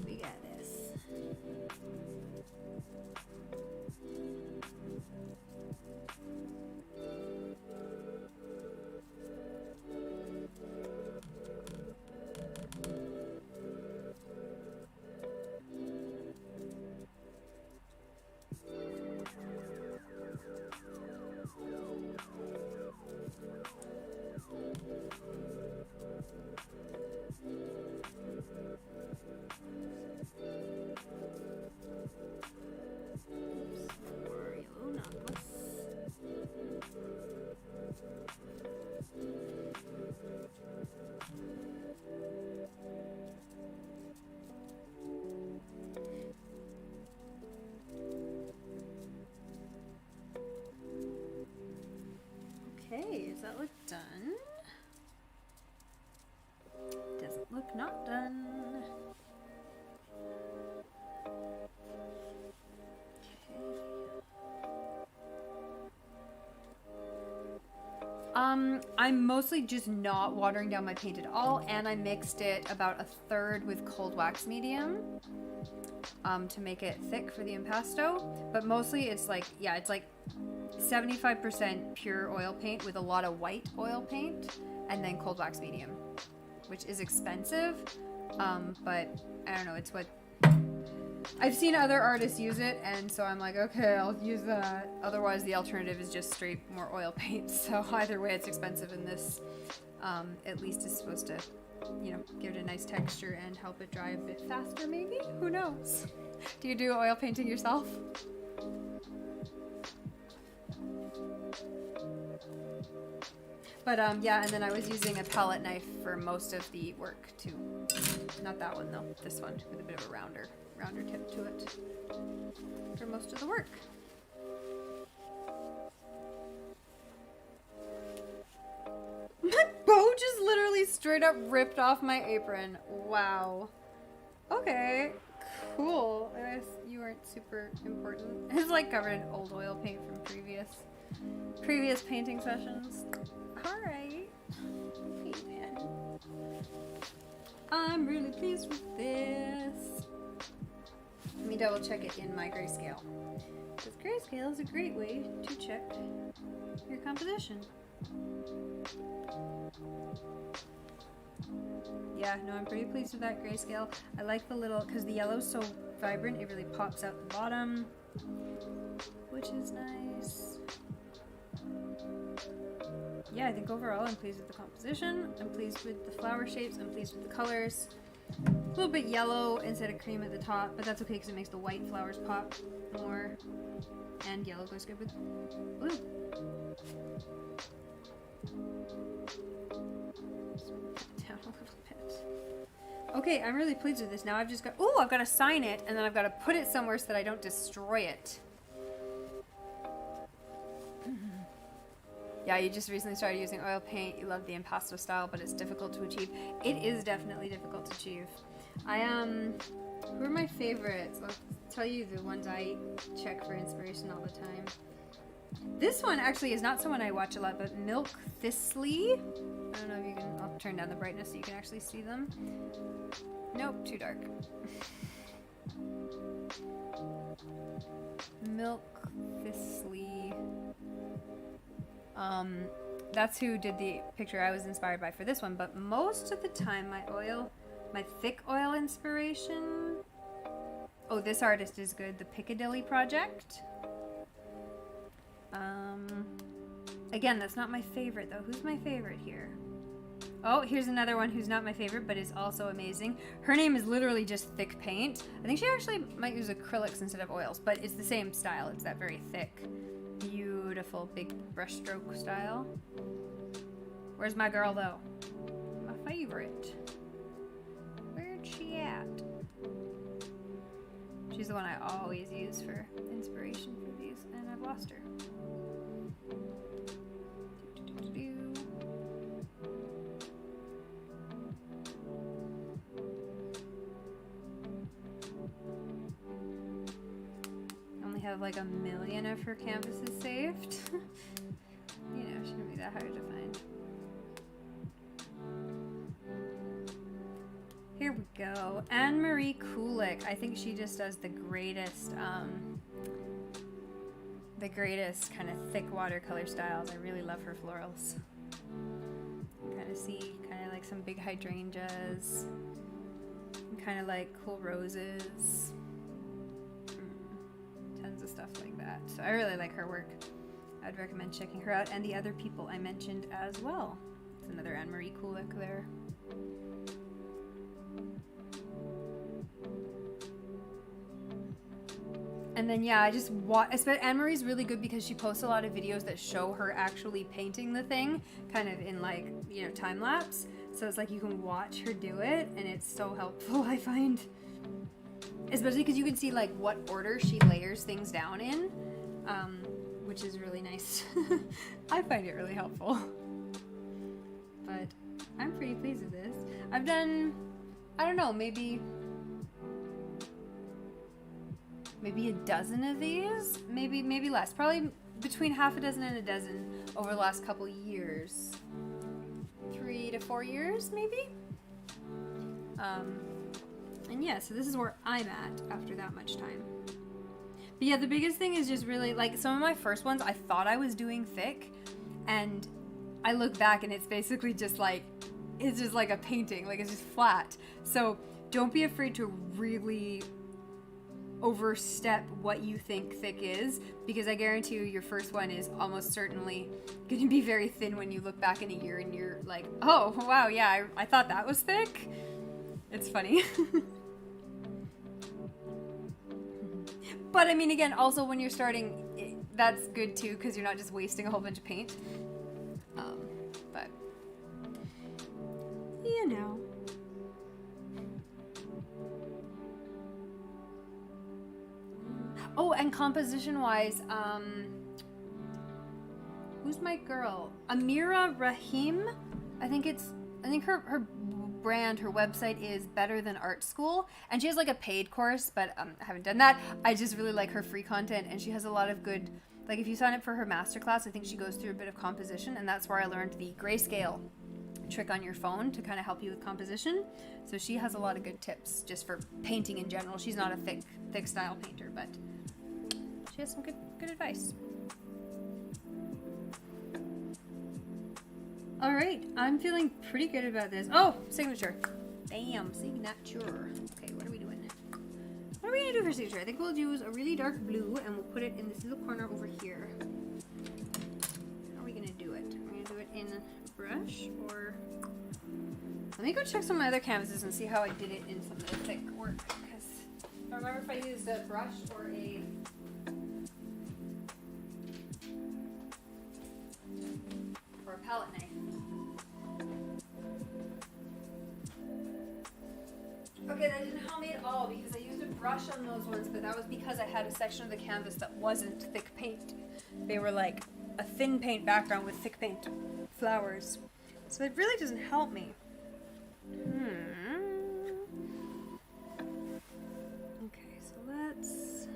Speaker 1: We got this. Okay, does that look done? Doesn't look not done. I'm mostly just not watering down my paint at all, and I mixed it about 1/3 with cold wax medium to make it thick for the impasto. But mostly it's like, yeah, it's like 75% pure oil paint with a lot of white oil paint, and then cold wax medium, which is expensive, but I don't know, it's what I've seen other artists use it, and so I'm like, okay, I'll use that. Otherwise, the alternative is just straight more oil paint. So either way, it's expensive, and this at least is supposed to, you know, give it a nice texture and help it dry a bit faster, maybe? Who knows? Do you do oil painting yourself? But yeah, and then I was using a palette knife for most of the work too. Not that one though, this one with a bit of a rounder tip to it for most of the work. My bow just literally straight up ripped off my apron. Wow. Okay, cool. I guess you weren't super important. It's like covered in old oil paint from previous painting sessions. Alright. Okay then. I'm really pleased with this. Let me double check it in my grayscale. Because grayscale is a great way to check your composition. Yeah, no, I'm pretty pleased with that grayscale. I like the little, because the yellow's so vibrant, it really pops out the bottom, which is nice. Yeah, I think overall I'm pleased with the composition. I'm pleased with the flower shapes. I'm pleased with the colors. A little bit yellow instead of cream at the top, but that's okay because it makes the white flowers pop more. And yellow goes good with blue. Down a little bit. Okay, I'm really pleased with this. Now I've just got, oh, I've got to sign it, and then I've got to put it somewhere so that I don't destroy it. Yeah, you just recently started using oil paint. You love the impasto style, but it's difficult to achieve. It is definitely difficult to achieve. Who are my favorites? I'll tell you the ones I check for inspiration all the time. This one actually is not someone I watch a lot, but Milk Thistley. I don't know if you can, I'll turn down the brightness so you can actually see them. Nope, too dark. Milk Thistley. That's who did the picture I was inspired by for this one, but most of the time my thick oil inspiration, oh, this artist is good, the Piccadilly Project. Again, that's not my favorite though. Who's my favorite here? Oh, here's another one who's not my favorite, but is also amazing. Her name is literally just Thick Paint. I think she actually might use acrylics instead of oils, but it's the same style. It's that very thick, beautiful big brushstroke style. Where's my girl though? My favorite. Where'd she at? She's the one I always use for inspiration for these, and I've lost her. I only have like 1 million of her canvases saved. You know, shouldn't be that hard to find. Here we go. Anne-Marie Kulik. I think she just does the greatest kind of thick watercolor styles. I really love her florals. Kind of see kind of like some big hydrangeas, kind of like cool roses, tons of stuff like that. So I really like her work. I'd recommend checking her out, and the other people I mentioned as well. It's another Anne-Marie Kulik there. And then yeah, I just Anne-Marie's really good because she posts a lot of videos that show her actually painting the thing, kind of in like, you know, time lapse. So it's like you can watch her do it, and it's so helpful, I find. Especially because you can see like what order she layers things down in, which is really nice. I find it really helpful. But I'm pretty pleased with this. I've done, I don't know, maybe a dozen of these, maybe less, probably between half a dozen and a dozen over the last couple years, 3 to 4 years maybe. And yeah, so this is where I'm at after that much time. But yeah, the biggest thing is just really like some of my first ones I thought I was doing thick, and I look back and it's basically just like, it's just like a painting, like it's just flat. So don't be afraid to really overstep what you think thick is, because I guarantee you your first one is almost certainly going to be very thin when you look back in a year and you're like, oh wow, yeah, I thought that was thick. It's funny. But I mean, again, also when you're starting, that's good too, because you're not just wasting a whole bunch of paint. But you know. Oh, and composition-wise, who's my girl? Amira Rahim. I think her brand, her website is Better Than Art School, and she has like a paid course, but I haven't done that. I just really like her free content, and she has a lot of good, like if you sign up for her masterclass, I think she goes through a bit of composition, and that's where I learned the grayscale trick on your phone to kind of help you with composition. So she has a lot of good tips just for painting in general. She's not a thick style painter, but she has some good advice. All right, I'm feeling pretty good about this. Oh, signature. Damn, signature. Okay, what are we doing? What are we gonna do for signature? I think we'll use a really dark blue and we'll put it in this little corner over here. How are we gonna do it? We're gonna do it in brush or... Let me go check some of my other canvases and see how I did it in some of the thick work. Because I don't remember if I used a brush or a palette knife. Okay, that didn't help me at all because I used a brush on those ones, but that was because I had a section of the canvas that wasn't thick paint. They were like a thin paint background with thick paint flowers. So it really doesn't help me. Okay, so let's...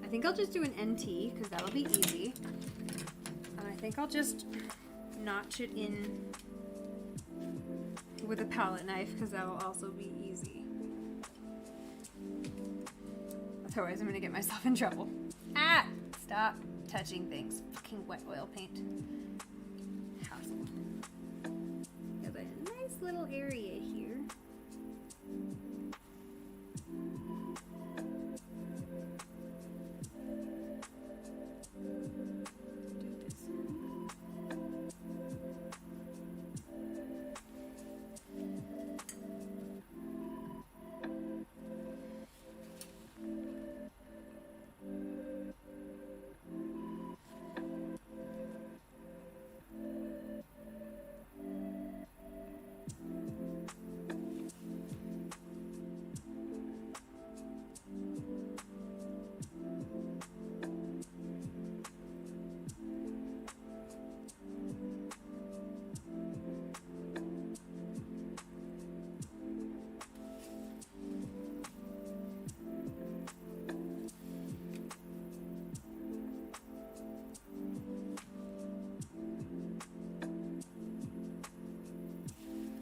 Speaker 1: I think I'll just do an NT because that'll be easy. And I think I'll just notch it in with a palette knife because that'll also be easy. Otherwise I'm gonna get myself in trouble. Ah! Stop touching things. Fucking wet oil paint. Hassle. There's a nice little area here.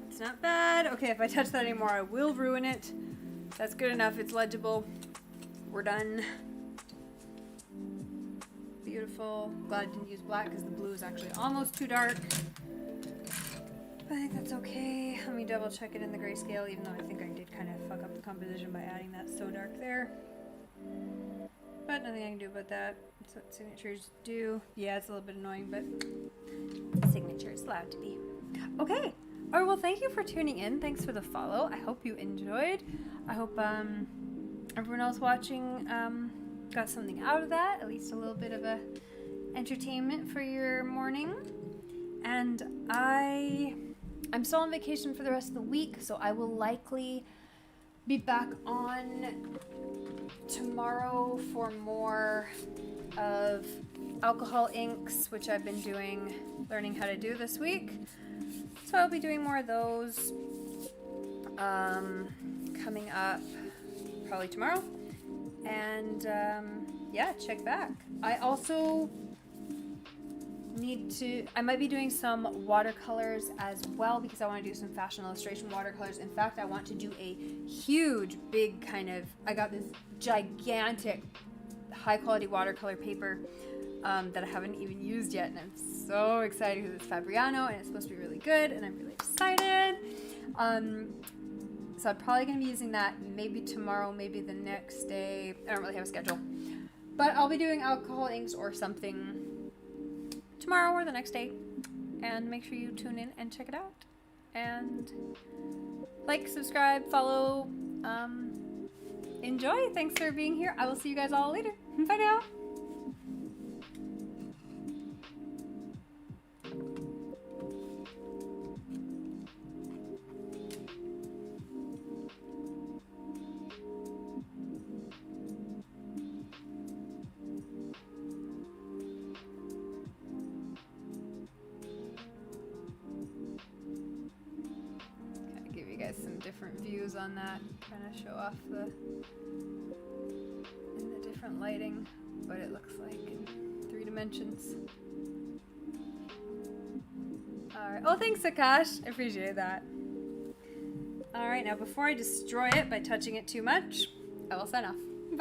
Speaker 1: It's not bad. Okay, if I touch that anymore, I will ruin it. That's good enough. It's legible. We're done. Beautiful. Glad I didn't use black because the blue is actually almost too dark. I think that's okay. Let me double check it in the grayscale, even though I think I did kind of fuck up the composition by adding that so dark there. But nothing I can do about that. That's what signatures do. Yeah, it's a little bit annoying, but signature is allowed to be. Okay. All right, well, thank you for tuning in. Thanks for the follow. I hope you enjoyed. I hope everyone else watching got something out of that, at least a little bit of a entertainment for your morning. And I'm still on vacation for the rest of the week, so I will likely be back on tomorrow for more of alcohol inks, which I've been learning how to do this week. So I'll be doing more of those coming up probably tomorrow. And yeah, check back. I also I might be doing some watercolors as well because I want to do some fashion illustration watercolors. In fact, I want to do a huge, big I got this gigantic high quality watercolor paper that I haven't even used yet, and I'm so excited because it's Fabriano and it's supposed to be really good, and I'm really excited. So I'm probably going to be using that maybe tomorrow, maybe the next day. I don't really have a schedule, but I'll be doing alcohol inks or something tomorrow or the next day, and make sure you tune in and check it out, and like, subscribe, follow, enjoy. Thanks for being here. I will see you guys all later. Bye now. Some different views on that, kind of show off in the different lighting what it looks like in 3 dimensions. Alright, Oh, thanks, Akash. I appreciate that. All right, now before I destroy it by touching it too much, I will sign off.